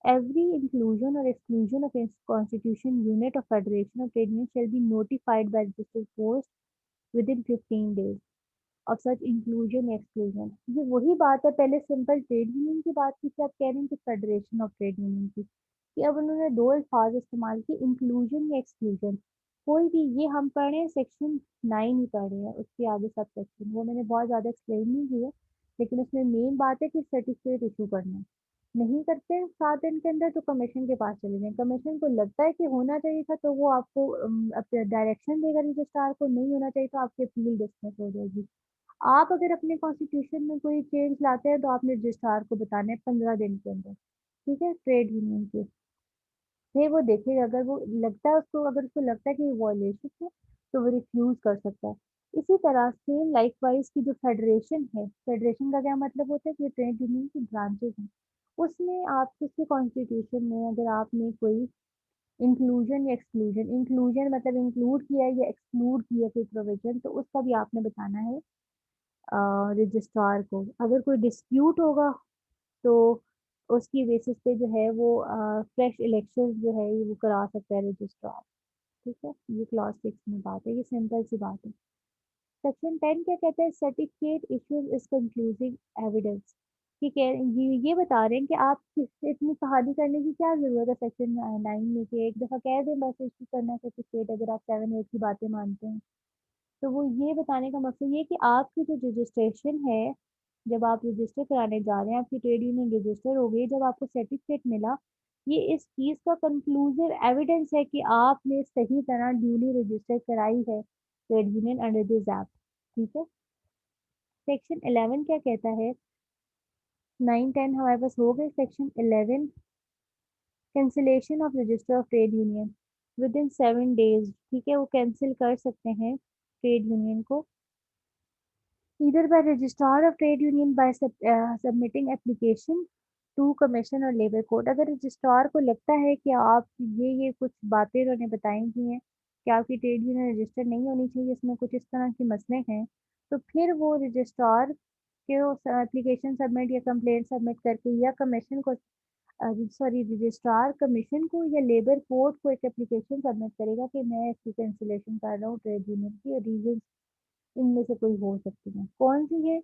every inclusion or exclusion of its constitution, unit of federation or trade union shall be notified by registered post within 15 days of such inclusion या exclusion। ये वही बात है, पहले सिंपल ट्रेड यूनियन की बात की थी, अब कह रहे हैं कि फेडरेशन ऑफ ट्रेड यूनियन की, कि अब उन्होंने दो अल्फाज इस्तेमाल किए, इंक्लूजन या एक्सक्लूजन। कोई भी, ये हम पढ़ रहे हैं सेक्शन 9 ही पढ़ रहे हैं, उसके आगे सब सेक्शन वो मैंने बहुत ज़्यादा एक्सप्लेन नहीं किया, लेकिन उसमें मेन बात है कि सर्टिफिकेट इशू करना है। नहीं करते हैं 7 दिन के अंदर तो कमीशन के पास चले जाएं, कमीशन को लगता है कि होना चाहिए था तो वो आपको डायरेक्शन देगा रजिस्ट्रार को, नहीं होना चाहिए तो आपकी अपील डिसमिस हो जाएगी। आप अगर अपने कॉन्स्टिट्यूशन में कोई चेंज लाते हैं तो आपने रजिस्ट्रार को बताना है 15 दिन के अंदर, ठीक है, ट्रेड यूनियन के। फिर वो देखेगा, अगर वो लगता है उसको, अगर उसको लगता है कि ये वॉयलेशन है तो वो रिफ्यूज कर सकता है। इसी तरह सेम लाइकवाइज की जो फेडरेशन है, फेडरेशन का क्या मतलब होता है कि ट्रेड यूनियन की ब्रांचेस हैं, उसमें आप उसके कॉन्स्टिट्यूशन में अगर आपने कोई इंक्लूजन या एक्सक्लूजन, इंक्लूजन मतलब इंक्लूड किया है या एक्सक्लूड किया कोई प्रोविजन, तो उसका भी आपने बताना है रजिस्ट्रार को। अगर कोई डिस्प्यूट होगा तो उसकी बेसिस पे जो है वो फ्रेश इलेक्शन जो है ये वो करा सकता है रजिस्ट्रार, ठीक है। ये क्लॉज 6 में बात है, ये सिंपल सी बात है। सेक्शन 10 क्या कहता है, certificate issues is conclusive evidence. ठीक है, ये बता रहे हैं कि आप इतनी कहानी करने की क्या जरूरत है सेक्शन 9 में, कि एक दफा कह दें बस इशू करना सर्टिफिकेट, अगर आप 7 8 की बातें मानते हैं। तो वो ये बताने का मकसद ये कि आपकी जो रजिस्ट्रेशन है, जब आप रजिस्टर कराने जा रहे हैं, आपकी ट्रेड यूनियन रजिस्टर हो गई, जब आपको सर्टिफिकेट मिला, ये इस चीज़ का कंक्लूसिव एविडेंस है कि आपने सही तरह ड्यूली रजिस्टर कराई है trade union under this act, ठीक है। सेक्शन 11 क्या कहता है, 9 10 हमारे पास हो गए। Section 11, cancellation of register of trade union within 7 days, ठीक है, वो कैंसिल कर सकते हैं ट्रेड यूनियन को either by registrar of trade union by submitting application to commission और लेबर कोड। अगर रजिस्ट्रार को लगता है कि आप ये कुछ बातें उन्होंने बताई हुई हैं कि आपकी ट्रेड यूनियन रजिस्टर नहीं होनी चाहिए, इसमें कुछ इस तरह के मसले हैं, तो फिर वो रजिस्ट्रार के एप्लीकेशन सबमिट या कंप्लेंट सबमिट करके, या कमीशन को सॉरी रजिस्ट्रार कमीशन को या लेबर कोर्ट को एक एप्लीकेशन सबमिट करेगा कि मैं इसकी कैंसिलेशन कर रहा हूँ ट्रेड यूनियन की, रीजन इनमें से कोई हो सकती है। कौन सी है,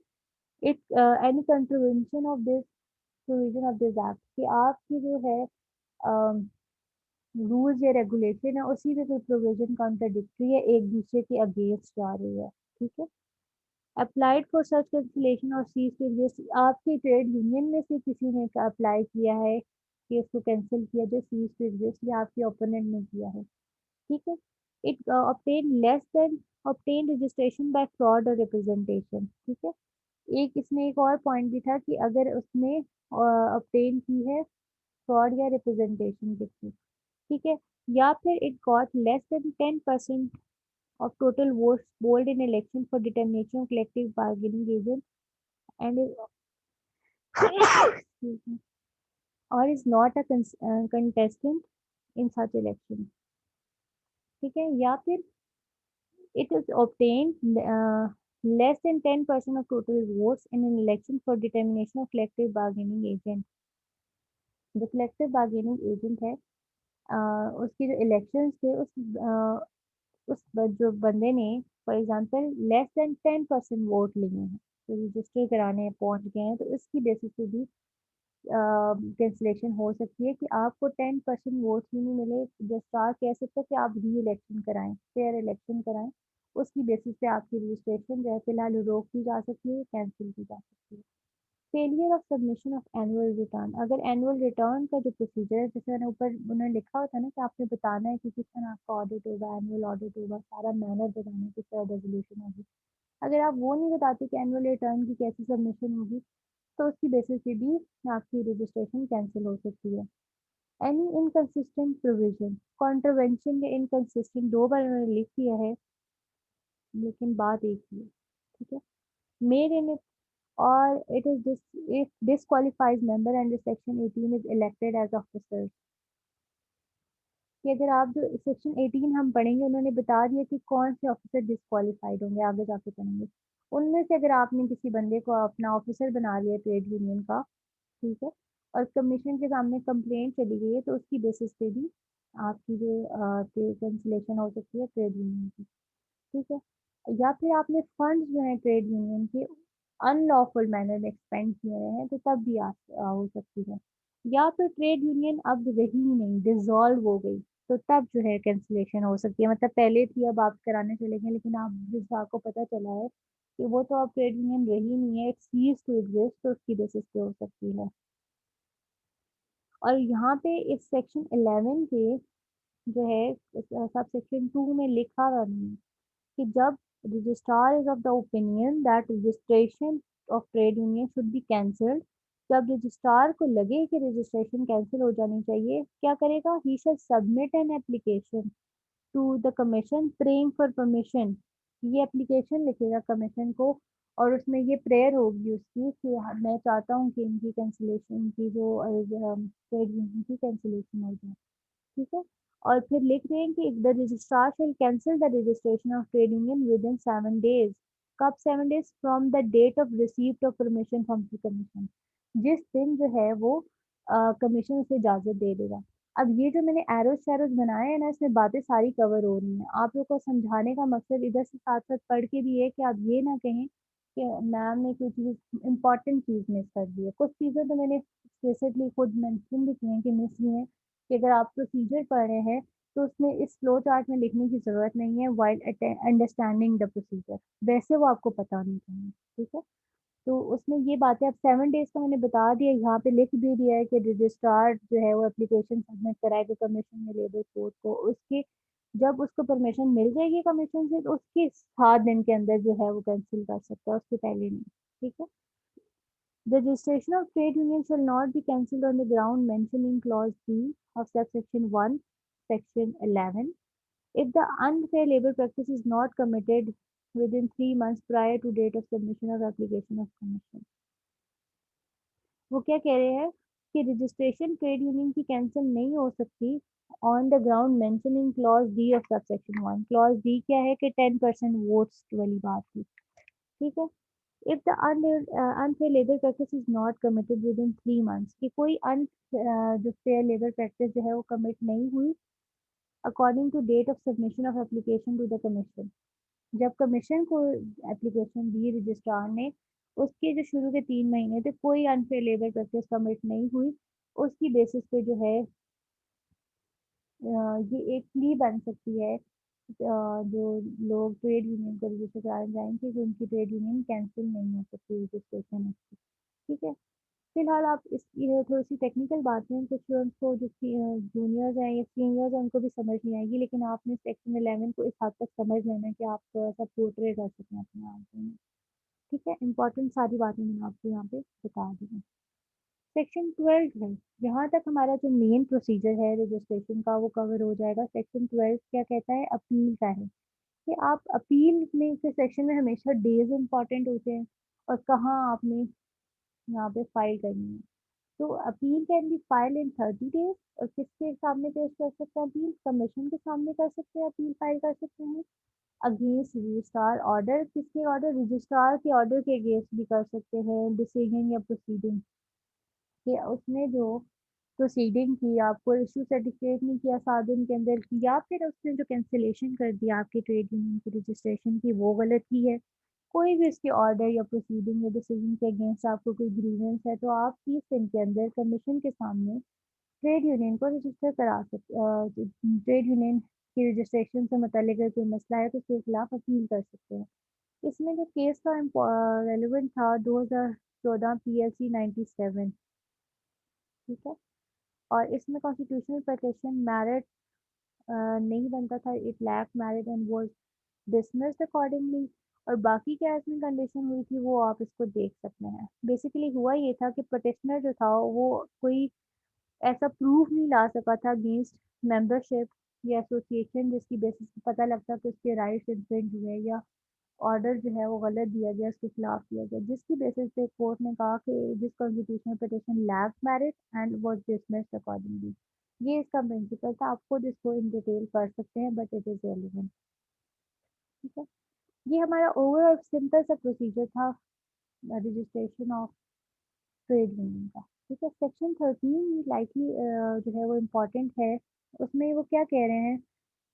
it any contravention of this provision of this act, कि आपकी जो है रूल्स या रेगुलेशन है उसी में कोई प्रोविजन कॉन्ट्राडिक्टरी है, एक दूसरे के अगेंस्ट जा रही है, ठीक है। अप्लाइड फॉर सच कैंसिलेशन और सीज टू एग्जिस्ट, आपकी ट्रेड यूनियन में से किसी ने अप्लाई किया है कि इसको कैंसिल किया जो सीज टू एग्जिस्ट, या आपके ओपोनेंट ने किया है, ठीक है। It obtain less than obtain registration bye fraud और रिप्रेजेंटेशन, ठीक है। एक इसमें एक और पॉइंट भी था कि अगर उसने ऑब्टेन की है फ्रॉड या रिप्रेजेंटेशन के थ्रू, ठीक है, या फिर it got less than 10% of total votes polled in election for determination of collective bargaining agent and is excuse me, or is not a contestant in such election, ठीक है। या फिर it is obtained less than 10% of total votes in an election for determination of collective bargaining agent। जो collective bargaining agent है, उसके जो elections थे जो बंदे ने for example less than 10% vote लिए हैं, तो रजिस्टर कराने पहुंच गए हैं, तो इसकी बेसिस पे भी कैंसिलेशन हो सकती है कि आपको 10% वोट ही नहीं मिले, रजिस्ट्रार कह सकते हैं कि आप री इलेक्शन कराएं, फेयर इलेक्शन कराएं, उसकी बेसिस पे आपकी रजिस्ट्रेशन जो है फिलहाल रोक दी जा सकती है, कैंसिल की जा सकती है। Failure of submission of annual return, अगर एनुअल रिटर्न का जो प्रोसीजर है, जैसे मैंने ऊपर उन्होंने लिखा होता है ना कि आपने बताना है कि किस तरह आपका ऑडिट होगा, एनुअल ऑडिट होगा, सारा मैनर बताना है, किस तरह रेजोल्यूशन होगी। अगर आप वो नहीं बताते कि एनुअल रिटर्न की कैसी सबमिशन होगी, तो उसकी बेसिस पे भी आपकी रजिस्ट्रेशन कैंसिल हो सकती है। एनी इनकंसिस्टेंट प्रोविजन, कॉन्ट्रवेंशन या इनकंसिस्टेंट, दो बार उन्होंने लिख दिया है लेकिन बात एक ही है, ठीक है। Made in or it is this if disqualifies member under section 18 is elected as officer, कि अगर आप जो सेक्शन 18 हम पढ़ेंगे, उन्होंने बता दिया कि कौन से ऑफिसर डिस्qualified होंगे, आगे जाके पढ़ेंगे। उनमें से अगर आपने किसी बंदे को अपना ऑफिसर बना लिया ट्रेड यूनियन का, ठीक है, और कमीशन के सामने कंप्लेंट चली गई है, तो उसकी बेसिस पे भी आपकी जो कैंसिलेशन हो सकती है ट्रेड यूनियन की, ठीक है। या फिर आपने फंड्स जो है ट्रेड यूनियन के अनलॉफुल मैनर में एक्सपेंड किए रहे हैं, तो तब भी हो सकती है। या फिर ट्रेड यूनियन अब रही ही नहीं, डिसॉल्व हो गई, तो तब जो है कैंसिलेशन हो सकती है। मतलब पहले थी, अब आप कराने चले गए, लेकिन आप जिस आपको पता चला है कि वो तो अब ट्रेड यूनियन रही नहीं है, इट सीज टू एग्जिस्ट, तो उसकी बेसिस पे हो सकती है। और यहाँ पे इस सेक्शन 11 के जो है सब सेक्शन 2 में लिखा हुआ नहीं है कि जब registrar is of the opinion that registration of trade union should be cancelled, जब रजिस्ट्रार को लगे कि रजिस्ट्रेशन कैंसिल हो जानी चाहिए, क्या करेगा? He shall submit an application to the commission praying for permission. ये एप्लीकेशन लिखेगा कमीशन को, और उसमें ये प्रेयर होगी उसकी कि मैं चाहता हूँ कि इनकी कैंसिलेशन की जो ट्रेड यूनियन की कैंसिलेशन हो जाए, ठीक है। और फिर लिख रहे हैं कि the registrar shall cancel the registration of trade union within 7 days. कब 7 days? From the date of receipt of permission from the commission, जिस दिन जो है वो कमीशन उसे इजाजत दे देगा। अब ये जो मैंने एरोज शैरोज बनाए हैं ना, इसमें बातें सारी कवर हो रही हैं। आप लोग को समझाने का मकसद इधर से साथ साथ पढ़ के भी है कि आप ये ना कहें कि मैम ने कोई चीज़ इम्पॉर्टेंट चीज़ मिस कर दी है। कुछ चीज़ें तो मैंने एक्सप्लिसिटली खुद मेंशन भी की हैं कि मिस हुई हैं, कि अगर आप प्रोसीजर पढ़ रहे हैं तो उसमें इस फ्लो चार्ट में लिखने की ज़रूरत नहीं है व्हाइल अंडरस्टैंडिंग द प्रोसीजर, वैसे वो आपको पता नहीं चाहिए, ठीक है। तो उसमें ये बातें अब 7 डेज का मैंने बता दिया, यहाँ पे लिख भी दिया है कि रजिस्ट्रार जो है वो एप्लीकेशन सबमिट कराएगा कमीशन में लेबर कोर्ट को, उसके जब उसको परमिशन मिल जाएगी कमीशन से, तो उसके 7 दिन के अंदर जो है वो कैंसिल कर सकता है, उससे पहले नहीं, ठीक है। The registration of trade union shall not be cancelled on the ground mentioned in clause B of subsection 1, section 11. If the unfair labor practice is not committed within 3 months prior to date of submission of application of commission. वो क्या कह रहे हैं कि registration trade union की cancel नहीं हो सकती on the ground mention in clause D of subsection 1। Clause D क्या है कि 10% वोट्स वाली बात थी, ठीक है। If the unfair labor practice is not committed within 3 months, कि कोई जो फेयर लेबर प्रैक्टिस जो है वो कमिट नहीं हुई according to date of submission of application to the commission, जब कमीशन को एप्लीकेशन दी रजिस्ट्रार ने, उसके जो शुरू के 3 महीने थे कोई अनफेयर लेबर प्रैक्टिस कमिट नहीं हुई, उसकी बेसिस पे जो है ये एक प्ली बन सकती है, जो लोग ट्रेड यूनियन को रजिस्टर कराने जाएंगे कि उनकी ट्रेड यूनियन कैंसिल नहीं हो सकती रजिस्ट्रेशन उसकी, ठीक है। फिलहाल आप इसकी थोड़ी-सी टेक्निकल बातें कुछ उनको जो जूनियर्स हैं या सीनियर्स हैं उनको भी समझ नहीं आएगी, लेकिन आपने सेक्शन 11 को इस हद तक समझ लेना है कि आप थोड़ा-सा पोर्ट्रे कर सकें अपने आंसर में, ठीक है। इम्पोर्टेंट सारी बातें मैंने आपको यहाँ पे बता दी हैं। सेक्शन 12 है, यहाँ तक हमारा जो मेन प्रोसीजर है रजिस्ट्रेशन का वो कवर हो जाएगा। सेक्शन 12 क्या कहता है? अपील का है, कि आप अपील में से सेक्शन में हमेशा डेज़ इम्पोर्टेंट होते हैं और कहाँ आपने यहाँ पे फाइल करनी है। तो appeal can be file in 30 days, और किसके सामने पेश कर सकते हैं अपील? कमीशन के सामने कर सकते हैं, अपील फाइल कर सकते हैं। अगेंस्ट रजिस्ट्रार ऑर्डर, किसके ऑर्डर? रजिस्ट्रार के ऑर्डर के अगेंस्ट भी कर सकते हैं डिसीजन या प्रोसीडिंग, कि उसने जो प्रोसीडिंग की, आपको इशू सर्टिफिकेट नहीं किया 7 दिन के अंदर की, या फिर उसने जो कैंसिलेशन कर दिया आपकी ट्रेड यूनियन की रजिस्ट्रेशन की, वो गलत की है, कोई भी उसके ऑर्डर या प्रोसीडिंग या डिसीजन के अगेंस्ट आपको कोई ग्रीवेंस है, तो आप 30 दिन के अंदर कमीशन के सामने ट्रेड यूनियन को रजिस्टर करा सकते, ट्रेड यूनियन की रजिस्ट्रेशन से मुतल्लिक अगर कोई मसला है तो उसके खिलाफ अपील कर सकते हैं। इसमें जो केस का रेलिवेंट था 2014 PLC 97, ठीक है। और इसमें कॉन्स्टिट्यूशनल प्रोटेक्शन मेरिट नहीं बनता था, it lack merit and was dismissed accordingly. और बाकी क्या इसमें कंडीशन हुई थी वो आप इसको देख सकते हैं। बेसिकली हुआ ये था कि पटिशनर जो था वो कोई ऐसा प्रूफ नहीं ला सका था अगेंस्ट मेंबरशिप या एसोसिएशन जिसकी बेसिस पे पता लगता कि उसके राइट्स इन्फ्रिंज हुए, या ऑर्डर जो है वो गलत दिया गया, उसके खिलाफ दिया गया, जिसकी बेसिस पे कोर्ट ने कहा कि this constitutional petition lakhs merit and was dismissed accordingly. ये इसका प्रिंसिपल था, आप खुद इसको इन डिटेल पढ़ सकते हैं, बट इट इज़ रेलिवेंट, ठीक है। ये हमारा ओवरऑल सिंपल सा प्रोसीजर था रजिस्ट्रेशन ऑफ ट्रेड यूनियन का। ठीक है, सेक्शन 13 लाइकली जो है वो इम्पोर्टेंट है। उसमें वो क्या कह रहे हैं,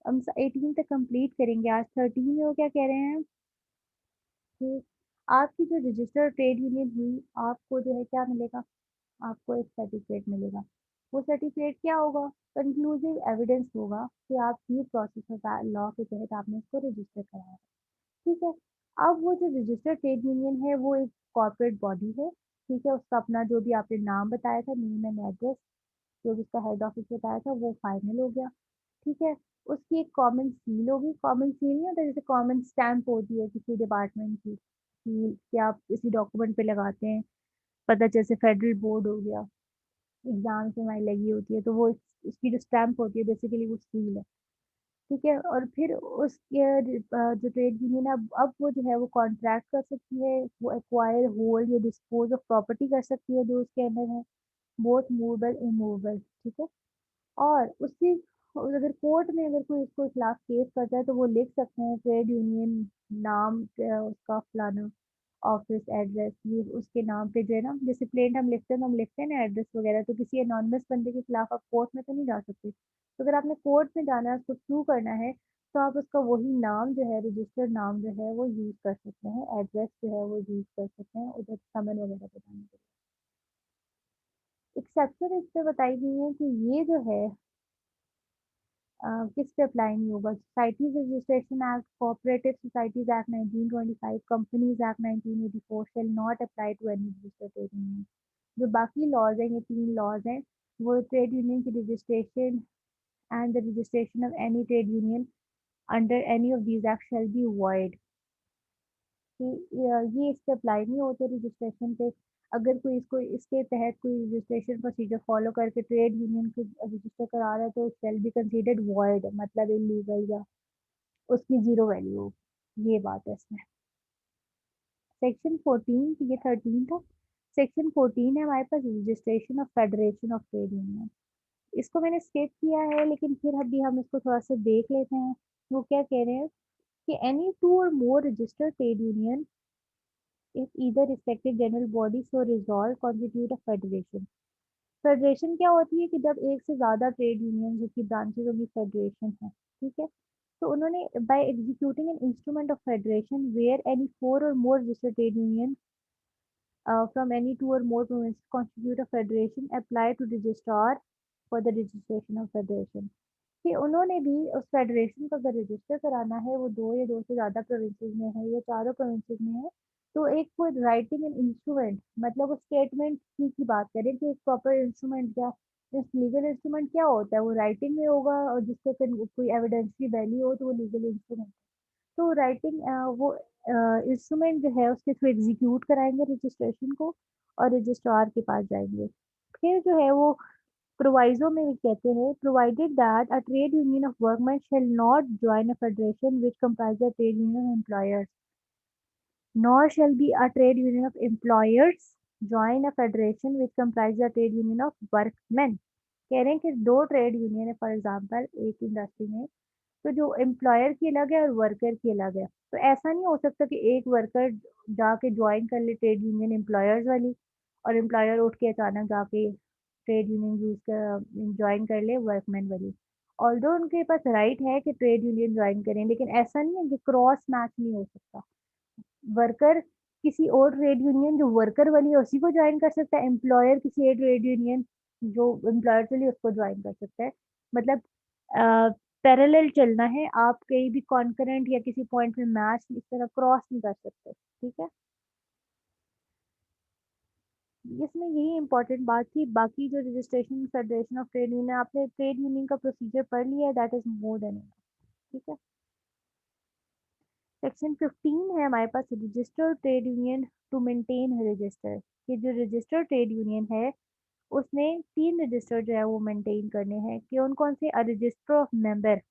हम 18 तक कंप्लीट करेंगे। आज 13 में वो क्या कह रहे हैं कि आपकी जो रजिस्टर्ड ट्रेड यूनियन हुई, आपको जो है क्या मिलेगा, आपको एक सर्टिफिकेट मिलेगा। वो सर्टिफिकेट क्या होगा, कंक्लूसिव एविडेंस होगा कि आप ड्यू प्रोसेस ऑफ लॉ के तहत आपने इसको रजिस्टर कराया है। ठीक है, अब वो जो रजिस्टर्ड ट्रेड यूनियन है वो एक कॉर्पोरेट बॉडी है। ठीक है, उसका अपना जो भी आपने नाम बताया था, नेम एंड एड्रेस, जो भी उसका हेड ऑफिस बताया था, वो फाइनल हो गया। ठीक है, उसकी एक कॉमन सील होगी। कॉमन सील नहीं होता, जैसे कॉमन स्टैंप होती है किसी डिपार्टमेंट की सील, कि आप किसी डॉक्यूमेंट पे लगाते हैं, पता जैसे फेडरल बोर्ड हो गया, एग्जाम से हमारी लगी होती है, तो वो उसकी जो स्टैंप होती है बेसिकली वो सील है। ठीक है, और फिर उसके जो ट्रेड यूनियन है, अब वो जो है वो कॉन्ट्रैक्ट कर सकती है, वो एक्वायर, होल्ड या डिस्पोज ऑफ प्रॉपर्टी कर सकती है जो उसके अंदर है, बोथ मूवेबल इमूवेबल। ठीक है, और उसकी अगर कोर्ट में अगर कोई इसको खिलाफ केस करता है तो वो लिख सकते हैं ट्रेड यूनियन नाम, उसका फलाना ऑफिस एड्रेस, ये उसके नाम पे जो है ना, जैसे प्लेन हम लिखते हैं तो हम लिखते हैं ना एड्रेस वगैरह, तो किसी एनोनिमस बंदे के खिलाफ आप कोर्ट में तो नहीं जा सकते। तो अगर आपने कोर्ट में जाना है, उसको प्रूव करना है, तो आप उसका वही नाम जो है, रजिस्टर्ड नाम जो है वो यूज कर सकते हैं, एड्रेस जो है वो यूज कर सकते हैं उधर समन वगैरह बताने के लिए। एक्सेप्शन इस पे बताई गई है कि ये जो है किस पे अप्लाई नहीं होगा। Societies registration act, cooperative societies act 1925, companies act 1984 shall not apply to any registered trade union. जो बाकी लॉज हैं, ये 3 लॉज हैं, वो ट्रेड यूनियन की registration and the registration of any trade union under any of these act shall be void. कि ये इस पे अप्लाई नहीं होते रजिस्ट्रेशन पे। अगर कोई इसको इसके तहत कोई रजिस्ट्रेशन प्रोसीजर फॉलो करके ट्रेड यूनियन को रजिस्टर करा रहा है तो शेल बी कंसीडर्ड वॉइड, मतलब इलीगल, या उसकी जीरो वैल्यू। ये बात है इसमें। सेक्शन 14, ये 13 था। सेक्शन 14 है हमारे पास, registration of federation of trade union. इसको मैंने स्किप किया है, लेकिन फिर अभी हम इसको थोड़ा सा देख लेते हैं। वो क्या कह रहे हैं कि any two or more registered trade union if either respective general body so resolve constitute a federation. Federation क्या होती है कि जब एक से ज्यादा ट्रेड यूनियन जिसकी ब्रांचेस होगी फेडरेशन है। ठीक है, तो उन्होंने by executing an instrument of federation where any four or more registered trade union from any two or more provinces constitute a federation apply to registrar for the registration of federation। कि उन्होंने भी उस federation को अगर register कराना है, वो दो या दो से ज़्यादा प्रोविंसेस में है या चारों प्रोविंसेस में है, तो एक वो राइटिंग एन इंस्ट्रूमेंट, मतलब वो स्टेटमेंट की बात करें कि एक प्रॉपर इंस्ट्रूमेंट क्या, लीगल इंस्ट्रूमेंट क्या होता है, वो राइटिंग में होगा और जिससे कोई एविडेंस की वैल्यू हो तो वो लीगल इंस्ट्रूमेंट। तो राइटिंग वो इंस्ट्रूमेंट जो है उसके थ्रू एग्जीक्यूट कराएंगे रजिस्ट्रेशन को और रजिस्ट्रार के पास जाएंगे। फिर जो है वो प्रोवाइजो में भी कहते हैं, provided that a trade union of workman shall not join a federation which comprise a trade union of employers, nor shall be a trade union of employers join a federation which comprises a trade union of workmen। कह रहे हैं कि दो trade union है for example एक industry में, तो जो एम्प्लॉयर की अलग है और वर्कर की अलग है, तो ऐसा नहीं हो सकता कि एक वर्कर जाके ज्वाइन कर ले ट्रेड यूनियन एम्प्लॉयर्स वाली और एम्प्लॉयर उठ के अचानक जाके ट्रेड यूनियन यूज कर ज्वाइन कर ले वर्कमैन वाली। ऑल्दो उनके पास राइट है कि ट्रेड यूनियन ज्वाइन करें, लेकिन ऐसा नहीं है कि क्रॉस मैच नहीं हो सकता। वर्कर किसी और ट्रेड यूनियन जो वर्कर वाली है उसी को ज्वाइन कर सकता है, एम्प्लॉयर किसी एक ट्रेड यूनियन जो एम्प्लॉयर वाली है उसको ज्वाइन कर सकता है। मतलब पैरेलल चलना है, आप कहीं भी कॉन्करेंट या किसी पॉइंट में मैच इस तरह क्रॉस नहीं कर सकते। ठीक है, इसमें यही इंपॉर्टेंट बात थी। बाकी जो registration federation of trade union, आपने ट्रेड यूनियन का प्रोसीजर पढ़ लिया है, that is more than enough. ठीक है, सेक्शन 15 है हमारे पास, registered trade union to maintain register. ये जो रजिस्टर्ड ट्रेड यूनियन है उसने 3 रजिस्टर जो है वो मेंटेन करने हैं। कौन कौन से, अ रजिस्टर ऑफ मेंबर,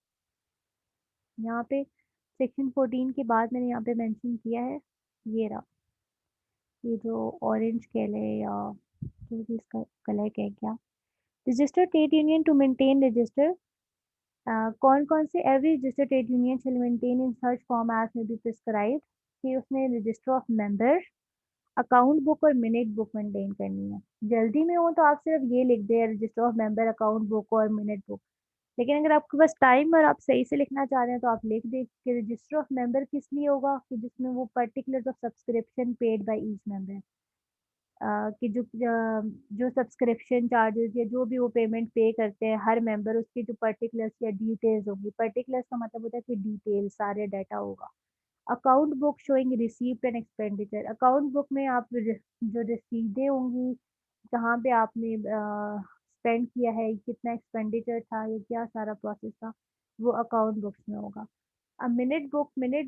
यहाँ पे सेक्शन 14 के बाद मैंने यहाँ पे मेंशन किया है, ये रहा, ये जो ऑरेंज कलर है या जो भी इसका कलर क्या है क्या, register trade union to maintain register कौन कौन से every registered trade union shall maintain in such form as may be prescribed, कि उसने register of member, account book और मिनट बुक मेंटेन करनी है। जल्दी में हो तो आप सिर्फ ये लिख दें register of member, account book और मिनट बुक। लेकिन अगर आपके पास टाइम और आप सही से लिखना चाह रहे हैं तो आप लिख दें कि रजिस्टर ऑफ मेंबर किस लिए होगा, कि जिसमें वो particulars of subscription paid by each member, कि जो सब्सक्रिप्शन चार्जेस या जो भी वो पेमेंट पे करते हैं हर मेंबर, उसकी जो पर्टिकुलर्स या डिटेल्स होगी। पर्टिकुलर्स का मतलब होता है कि डिटेल सारे डाटा होगा। Account book showing receipt and expenditure, account book में आप जो रसीदें होंगी जहाँ पे आपने स्पेंड किया है, कितना एक्सपेंडिचर था या क्या सारा प्रोसेस था, वो अकाउंट बुक्स में होगा। अब minute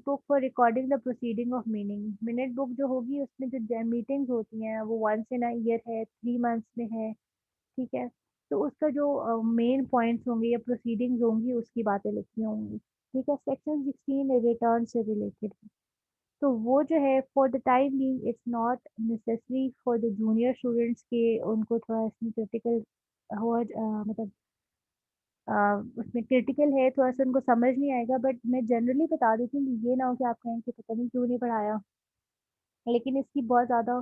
book for recording the proceeding of meeting, minute book जो होगी उसमें जो मीटिंग्स होती हैं वो वंस इन अ ईयर है, 3 मंथ्स में है, ठीक है। तो उसका जो मेन पॉइंट्स होंगे या प्रोसीडिंग्स होंगी उसकी बातें लिखी होंगी, ठीक है। सेक्शन 16 रिटर्न से रिलेटेड है। तो वो जो है for the time being it's not necessary for the junior students के उनको थोड़ा इसमें क्रिटिकल हो मतलब उसमें क्रिटिकल है, थोड़ा सा उनको समझ नहीं आएगा, बट मैं जनरली बता देती हूँ कि ये ना हो कि आप कहें कि पता नहीं क्यों नहीं पढ़ाया। लेकिन इसकी बहुत ज़्यादा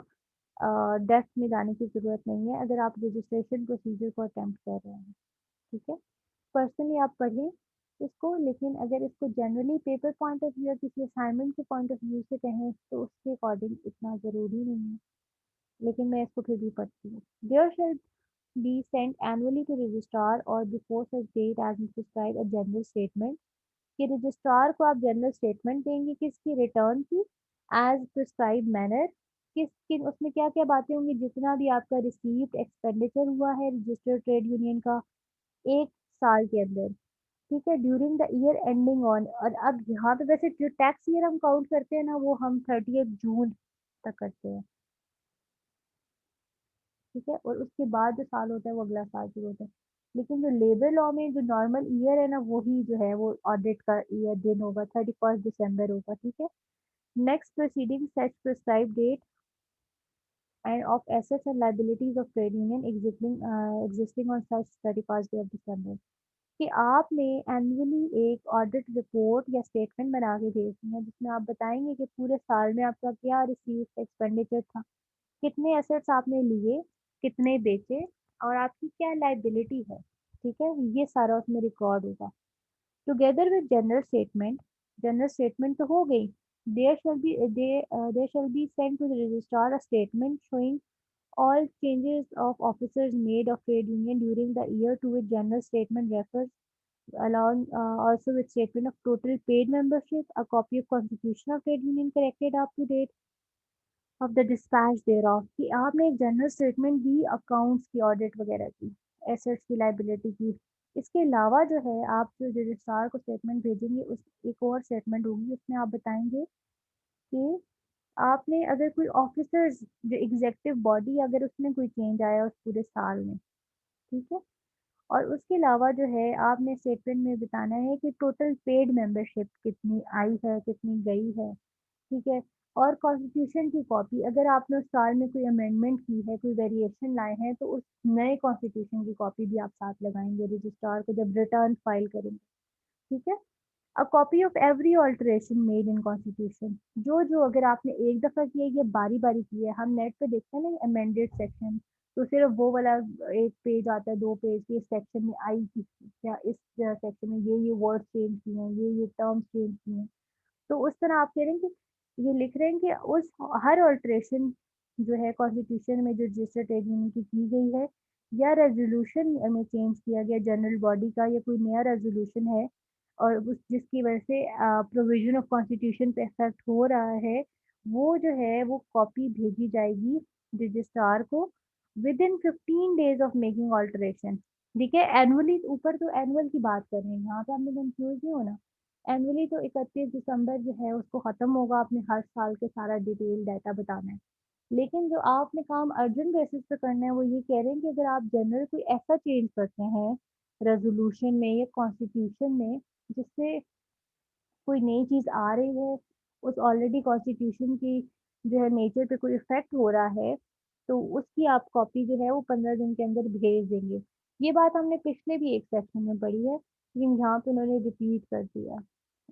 डेप्थ में जाने की ज़रूरत नहीं है अगर आप रजिस्ट्रेशन प्रोसीजर को अटेम्प्ट कर रहे हैं, ठीक है। पर्सनली आप पढ़ें इसको, लेकिन अगर इसको generally paper point of view या किसी असाइनमेंट के पॉइंट ऑफ व्यू से कहें तो उसके अकॉर्डिंग इतना ज़रूरी नहीं है, लेकिन मैं इसको फिर भी पढ़ती हूँ। There shall be sent annually to registrar or before such date as prescribed a general statement, कि रजिस्ट्रार को आप जनरल स्टेटमेंट देंगे किसकी, रिटर्न की, एज प्रिस्क्राइब मैनर, किस किन उसमें क्या क्या बातें होंगी, जितना भी आपका रिसीव्ड एक्सपेंडिचर हुआ है रजिस्टर्ड ट्रेड यूनियन का 1 साल के अंदर, ठीक है, during the year ending on. और अब यहाँ पे वैसे जो टैक्स ईयर हम काउंट करते हैं ना वो हम 30 जून तक करते हैं, ठीक है। और उसके बाद जो साल होता है वो अगला साल शुरू होता है। लेकिन जो लेबर लॉ में जो नॉर्मल ईयर है ना वही जो है वो ऑडिट का ईयर दिन होगा, 31 दिसंबर होगा, ठीक है। Next proceeding set prescribe date and of assets and liabilities of trade union existing on such 31 day of December, कि आपने एनुअली एक ऑडिट रिपोर्ट या स्टेटमेंट बना के भेजनी है जिसमें आप बताएंगे कि पूरे साल में आपका क्या रिसीव एक्सपेंडिचर था, कितने एसेट्स आपने लिए, कितने बेचे, और आपकी क्या लाइबिलिटी है, ठीक है। ये सारा उसमें रिकॉर्ड होगा together with general statement. General statement तो हो गई। There shall be sent to the registrar a statement showing all changes of officers made of trade union during the year to which general statement refers, along also with statement of total paid membership, a copy of constitution of trade union corrected up to date of the dispatch thereof, कि आपने एक general statement दी accounts की, audit वगैरह की, assets की, liability की। इसके अलावा जो है आप जो रजिस्ट्रार को स्टेटमेंट भेजेंगे उस एक और स्टेटमेंट होगी उसमें आप बताएंगे कि आपने अगर कोई ऑफिसर्स जो एग्जेक्टिव बॉडी अगर उसमें कोई चेंज आया उस पूरे साल में, ठीक है। और उसके अलावा जो है आपने स्टेटमेंट में बताना है कि टोटल पेड मेंबरशिप कितनी आई है, कितनी गई है, ठीक है। और कॉन्स्टिट्यूशन की कॉपी, अगर आपने उस साल में कोई अमेंडमेंट की है, कोई वेरिएशन लाए हैं, तो उस नए कॉन्स्टिट्यूशन की कॉपी भी आप साथ लगाएंगे रजिस्ट्रार को जब रिटर्न फाइल करेंगे, ठीक है। अ copy of every alteration made in constitution, जो अगर आपने एक दफ़ा किया ये बारी बारी की है, हम नेट पे देखते हैं ना अमेंडेड सेक्शन, तो सिर्फ वो वाला एक पेज आता है, 2 पेज के, इस सेक्शन में आई थी या इस सेक्शन में ये वर्ड चेंज किए हैं, ये टर्म्स चेंज किए हैं। तो उस तरह आप कह रहे हैं कि ये लिख रहे हैं कि उस हर अल्टरेशन जो है कॉन्स्टिट्यूशन में जो रजिस्टर्ड ट्रेड यूनियन की गई है या रेजोल्यूशन में चेंज किया गया जनरल बॉडी का या कोई नया रेजोल्यूशन है और उस जिसकी वजह से प्रोविजन ऑफ कॉन्स्टिट्यूशन पे इफेक्ट हो रहा है, वो जो है वो कॉपी भेजी जाएगी रजिस्ट्रार को with in 15 days of making alteration, ठीक है। एनुअली ऊपर तो एनुअल की बात कर रहे हैं, यहाँ पे आपने कंफ्यूज नहीं होना। एनुअली तो 31 दिसंबर जो है उसको ख़त्म होगा, आपने हर साल के सारा डिटेल डाटा बताना है। लेकिन जो आपने काम अर्जेंट बेसिस पे करना है वो ये कह रहे हैं कि अगर आप जनरल कोई ऐसा चेंज करते हैं रेजोल्यूशन में या कॉन्स्टिट्यूशन में जिससे कोई नई चीज़ आ रही है, उस ऑलरेडी कॉन्स्टिट्यूशन की जो है नेचर पे कोई इफ़ेक्ट हो रहा है, तो उसकी आप कॉपी जो है वो 15 दिन के अंदर भेज देंगे। ये बात हमने पिछले भी एक सेक्शन में पढ़ी है। लेकिन यहाँ पे उन्होंने रिपीट कर दिया।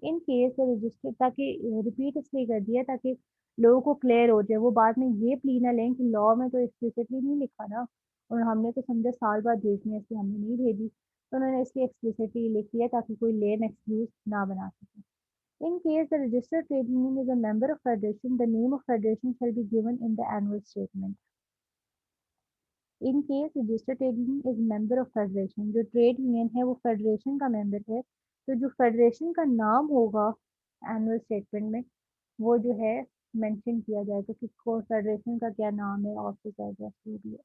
इन केस रजिस्टर ताकि रिपीट इसलिए कर दिया ताकि लोगों को क्लियर हो जाए, वो बाद में ये प्ली ना लें कि लॉ में तो एक्सप्लिसिटली नहीं लिखा ना, और हमने तो समझा साल बाद भेजनी है इसलिए हमने नहीं भेजी, तो उन्होंने इसलिए एक्सप्लिसिटली लिख दिया ताकि कोई लेम एक्सक्यूज ना बना सके। In case the registered trade union is a member of federation, the name of federation shall be given in the annual statement. In case registered trade union is member of federation, जो trade union है वो federation का member है, तो जो federation का नाम होगा एनुअल स्टेटमेंट में वो जो है मेंशन किया जाएगा कि को फेडरेशन का क्या नाम है, ऑफिस एड्रेस जो भी है।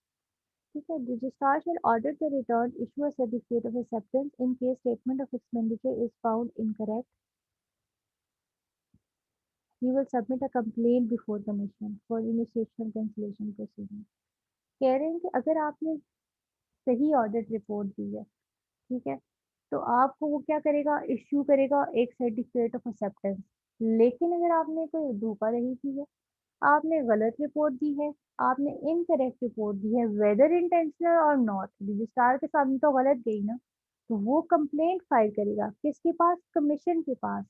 ठीक है, registrar shall audit the return, issue a certificate of acceptance in case statement of expenditure is found incorrect. He will submit a complaint before commission for initiation of cancellation proceeding. कह रहे हैं कि अगर आपने सही ऑडिट रिपोर्ट दी है, ठीक है, तो आपको वो क्या करेगा, इश्यू करेगा एक सर्टिफिकेट ऑफ एक्सेप्टेंस। लेकिन अगर आपने कोई धोखाधड़ी की है, आपने गलत रिपोर्ट दी है, आपने इनकरेक्ट रिपोर्ट दी है, वेदर इंटेंशनल और नॉट, रजिस्ट्रार के सामने तो गलत गई ना, तो वो कंप्लेंट फाइल करेगा किसके पास, कमीशन के पास।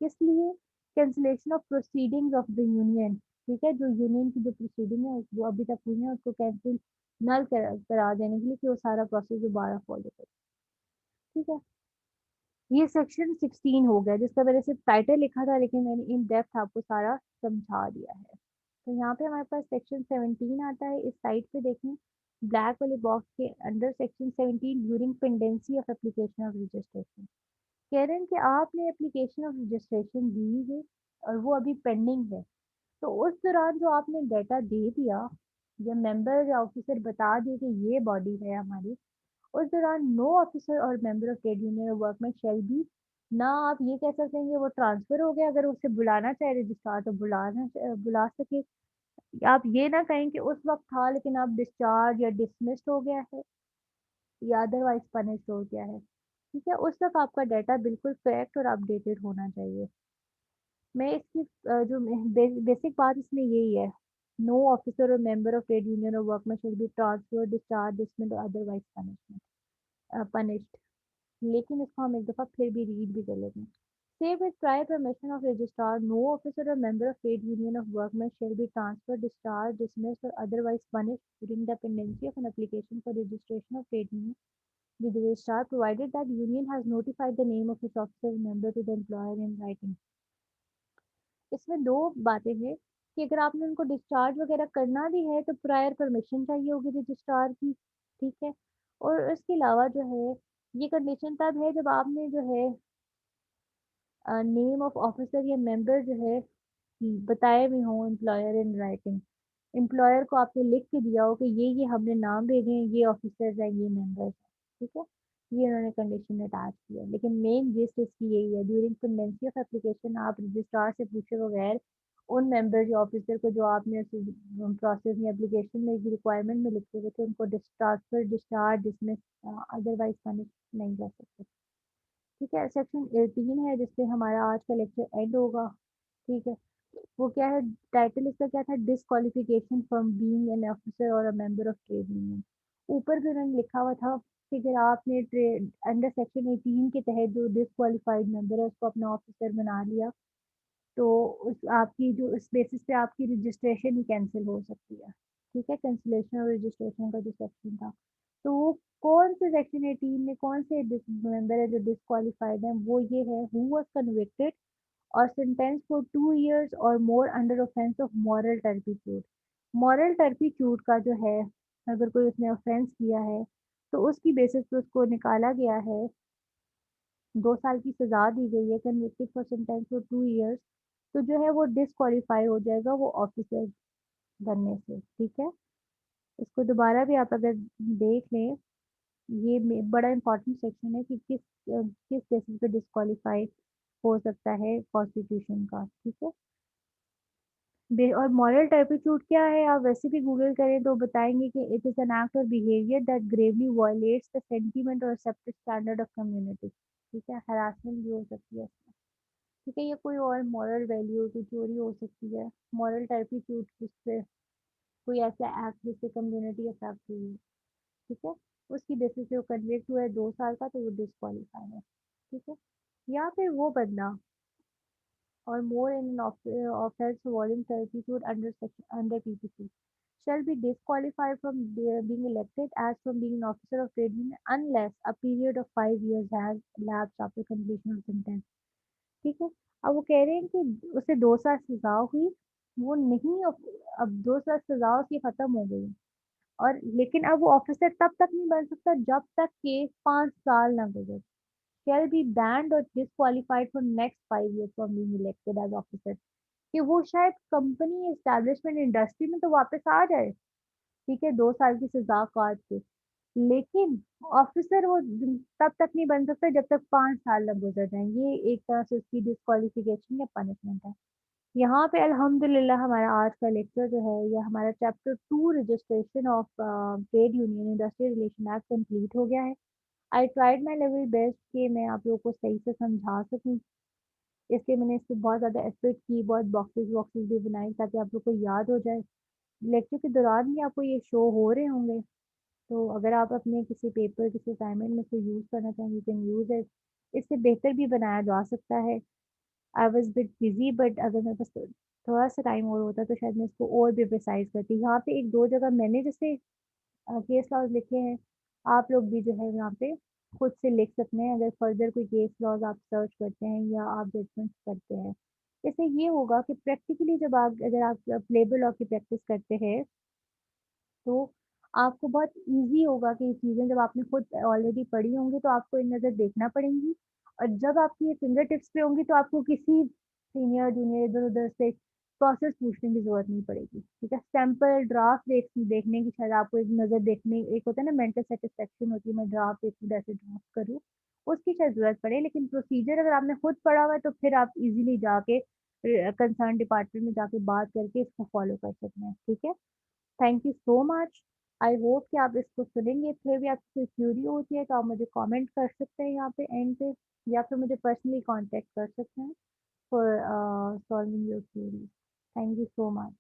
किस लिए, cancellation of proceedings of the union. ठीक है, जो यूनियन की जो प्रोसीडिंग है जो अभी तक हुई है उसको कैंसिल नल करा देने के लिए कि वो सारा प्रोसेस दोबारा फॉलो करे। ठीक है, ये सेक्शन 16 हो गया जिसका मैंने सिर्फ टाइटल लिखा था, लेकिन मैंने इन डेप्थ आपको सारा समझा दिया है। तो यहाँ पे हमारे पास सेक्शन 17 आता है, इस साइड पे देखें ब्लैक वाले बॉक्स के under section 17 during pendency of application of registration. कह रहे हैं कि आपने एप्लीकेशन ऑफ रजिस्ट्रेशन दी है और वो अभी पेंडिंग है, तो उस दौरान जो आपने डाटा दे दिया या मेंबर या ऑफिसर बता दिए कि ये बॉडी है हमारी, उस दौरान नो ऑफिसर और मेंबर ऑफ ट्रेड यूनियन और वर्कमैन शेल बी, ना आप ये कह सकेंगे वो ट्रांसफर हो गया, अगर उसे बुलाना चाहे रजिस्ट्रार तो बुला सके। आप ये ना कहें कि उस वक्त था लेकिन अब डिस्चार्ज या डिसमिस्ड हो गया है या अदरवाइज पनिश्ड हो गया है। ठीक है, उस वक्त आपका डाटा बिल्कुल करेक्ट और अपडेटेड होना चाहिए। मैं इसकी जो बेसिक बात इसमें यही है, नो ऑफिसर और मेंबर ऑफ ट्रेड यूनियन और workman shall be transfer discharge dismissed और अदरवाइज पनिश्ड। लेकिन इसको हम एक दफ़ा फिर भी रीड भी कर लेते हैं। Save with prior permission of registrar, no officer or member of trade union of workmen shall be transferred, discharged, dismissed, or otherwise punished during the pendency of an application for registration of trade union with the registrar, provided that union has notified the name of its officer or member to the employer in writing. इसमें दो बातें हैं कि अगर आपने उनको discharge वगैरह करना भी है तो प्रायर परमिशन चाहिए होगी रजिस्ट्रार की। ठीक है, और इसके अलावा जो है ये कंडीशन तब है जब आपने जो है नेम ऑफ ऑफिसर या मेंबर जो है बताए भी हों एम्प्लॉयर इन राइटिंग। एम्प्लॉयर को आपने लिख के दिया हो कि ये हमने नाम भेजे हैं, ये ऑफिसर्स हैं, ये मेंबर्स हैं। ठीक है, ये उन्होंने कंडीशन अटैच किया, लेकिन मेन जिस्ट इसकी यही है, ड्यूरिंग पेंडेंसी ऑफ एप्लीकेशन आप रजिस्ट्रार से पूछे बगैर उन मेंबर या ऑफिसर को जो आपने प्रोसेस में एप्लीकेशन में रिक्वायरमेंट में लिखे हुए थे उनको transfer discharge dismiss otherwise punish नहीं कर सकते। ठीक है, सेक्शन 18 है जिसपे हमारा आज का लेक्चर एंड होगा। ठीक है, वो क्या है, टाइटल इसका क्या था, disqualification from being an officer or a member of trade union. ऊपर भी उन्होंने लिखा हुआ था कि अगर आपने ट्रेड अंडर सेक्शन 18 के तहत जो डिसक्वालिफाइड मेंबर है उसको अपना ऑफिसर बना लिया, तो उस आपकी जो इस बेसिस पे आपकी रजिस्ट्रेशन ही कैंसिल हो सकती है। ठीक है, कैंसिलेशन और रजिस्ट्रेशन का जो सेक्शन था, तो वो कौन से सेक्शन 18 में कौन से मेंबर है जो डिसक्वालिफाइड है, वो ये है, who was convicted or sentenced for 2 years or more under offense of moral turpitude। moral turpitude का जो है, अगर कोई उसने ऑफेंस किया है तो उसकी बेसिस पे उसको निकाला गया है, 2 साल की सजा दी गई है, convicted for sentence for 2 years, तो जो है वो डिसक्वालीफाई हो जाएगा वो ऑफिसर बनने से। ठीक है, इसको दोबारा भी आप अगर देख लें, ये बड़ा इंपॉर्टेंट सेक्शन है कि किस बेसिस पे डिसक्वालीफाई हो सकता है कॉन्स्टिट्यूशन का। ठीक है, और मॉरल टर्पिट्यूड क्या है, आप वैसे भी गूगल करें तो बताएंगे कि इट इज़ एन एक्ट और behaviour that Gravely violets the sentiment और एक्सेप्टेड स्टैंडर्ड ऑफ कम्युनिटी। ठीक है, हरासमेंट भी हो सकती है इसमें। ठीक है, ये कोई और मॉरल वैल्यू की चोरी हो सकती है, मॉरल टर्पिट्यूड जिससे कोई ऐसा एक्ट जिससे कम्युनिटी अफेक्ट हुई है। ठीक है, उसकी बेसिस पे वो कन्विक्ट हुआ है 2 साल का, तो वो डिस्क्वालीफाई है। ठीक है। या फिर वो बंदा or more in an offense voluntarily to under PPC shall be disqualified from being elected as from being an officer of trade union unless a period of 5 years has elapsed after completion of sentence. ठीक है। अब वो कह रहे हैं कि उसे 2 साल सजा हुई, वो नहीं, अब 2 साल सजा उसकी खत्म हो गई और लेकिन अब वो ऑफिसर तब तक नहीं बन सकता जब तक केस 5 साल ना गुजरे। shall be banned or disqualified for next 5 years from being elected as officer। कि वो शायद कंपनी एस्टेब्लिशमेंट इंडस्ट्री में तो वापस आ जाए, ठीक है, 2 साल की सजा काट के, लेकिन ऑफिसर वो तब तक नहीं बन सकता जब तक 5 साल ना गुजर जाए। ये एक तरह से उसकी डिस्क्वालिफिकेशन या पनिशमेंट है। यहाँ पे अल्हम्दुलिल्लाह हमारा आज का लेक्चर जो है या हमारा chapter 2 registration of trade union industrial relation act complete हो गया है। I tried my level best कि मैं आप लोगों को सही से समझा सकूं, इसलिए मैंने इस पे बहुत ज़्यादा एफर्ट की, बहुत बॉक्सेस वॉक्सेस भी बनाए ताकि आप लोग को याद हो जाए। लेक्चर के दौरान भी आपको ये शो हो रहे होंगे, तो अगर आप अपने किसी पेपर, किसी असाइनमेंट में इसको यूज़ करना चाहें, यू कैन यूज़ इट। इससे बेहतर भी बनाया जा सकता है। I was bit busy but अगर मेरे पास थोड़ा-सा टाइम और होता तो शायद मैं इसको और भी प्रिसाइज़ करती। यहाँ पे 1-2 जगह मैंने जैसे केस लॉज़ लिखे हैं, आप लोग भी जो है यहाँ पे खुद से लिख सकते हैं अगर फर्दर कोई केस लॉज़ आप सर्च करते हैं या आप जजमेंट्स करते हैं। इससे ये होगा कि प्रैक्टिकली जब आप अगर आप लेबर लॉ की प्रैक्टिस करते हैं, तो आपको बहुत ईज़ी होगा कि ये चीज़ें जब आपने खुद ऑलरेडी पढ़ी होंगी तो आपको एक नज़र देखना पड़ेंगी और जब आपकी ये फिंगर टिप्स पे होंगी तो आपको किसी सीनियर, जूनियर इधर-उधर से प्रोसेस पूछने की ज़रूरत नहीं पड़ेगी, ठीक है? सैंपल ड्राफ्ट देखने की शायद आपको एक नज़र देखने एक होता है ना मेंटल सैटिस्फैक्शन होती है, मैं ड्राफ्ट एक खुद ऐसे ड्राफ्ट करूँ, उसकी शायद ज़रूरत पड़े लेकिन प्रोसीजर अगर आपने खुद पढ़ा हुआ है तो फिर आप ईज़िली जाके कंसर्न डिपार्टमेंट में जाके बात करके इसको फ़ॉलो कर सकते हैं, ठीक है? Thank you so much. I hope कि आप इसको सुनेंगे, फिर भी आपको कोई क्यूरी होती है तो आप मुझे कमेंट कर सकते हैं यहाँ पे एंड पे या फिर मुझे पर्सनली कांटेक्ट कर सकते हैं for solving your queries. Thank you so much.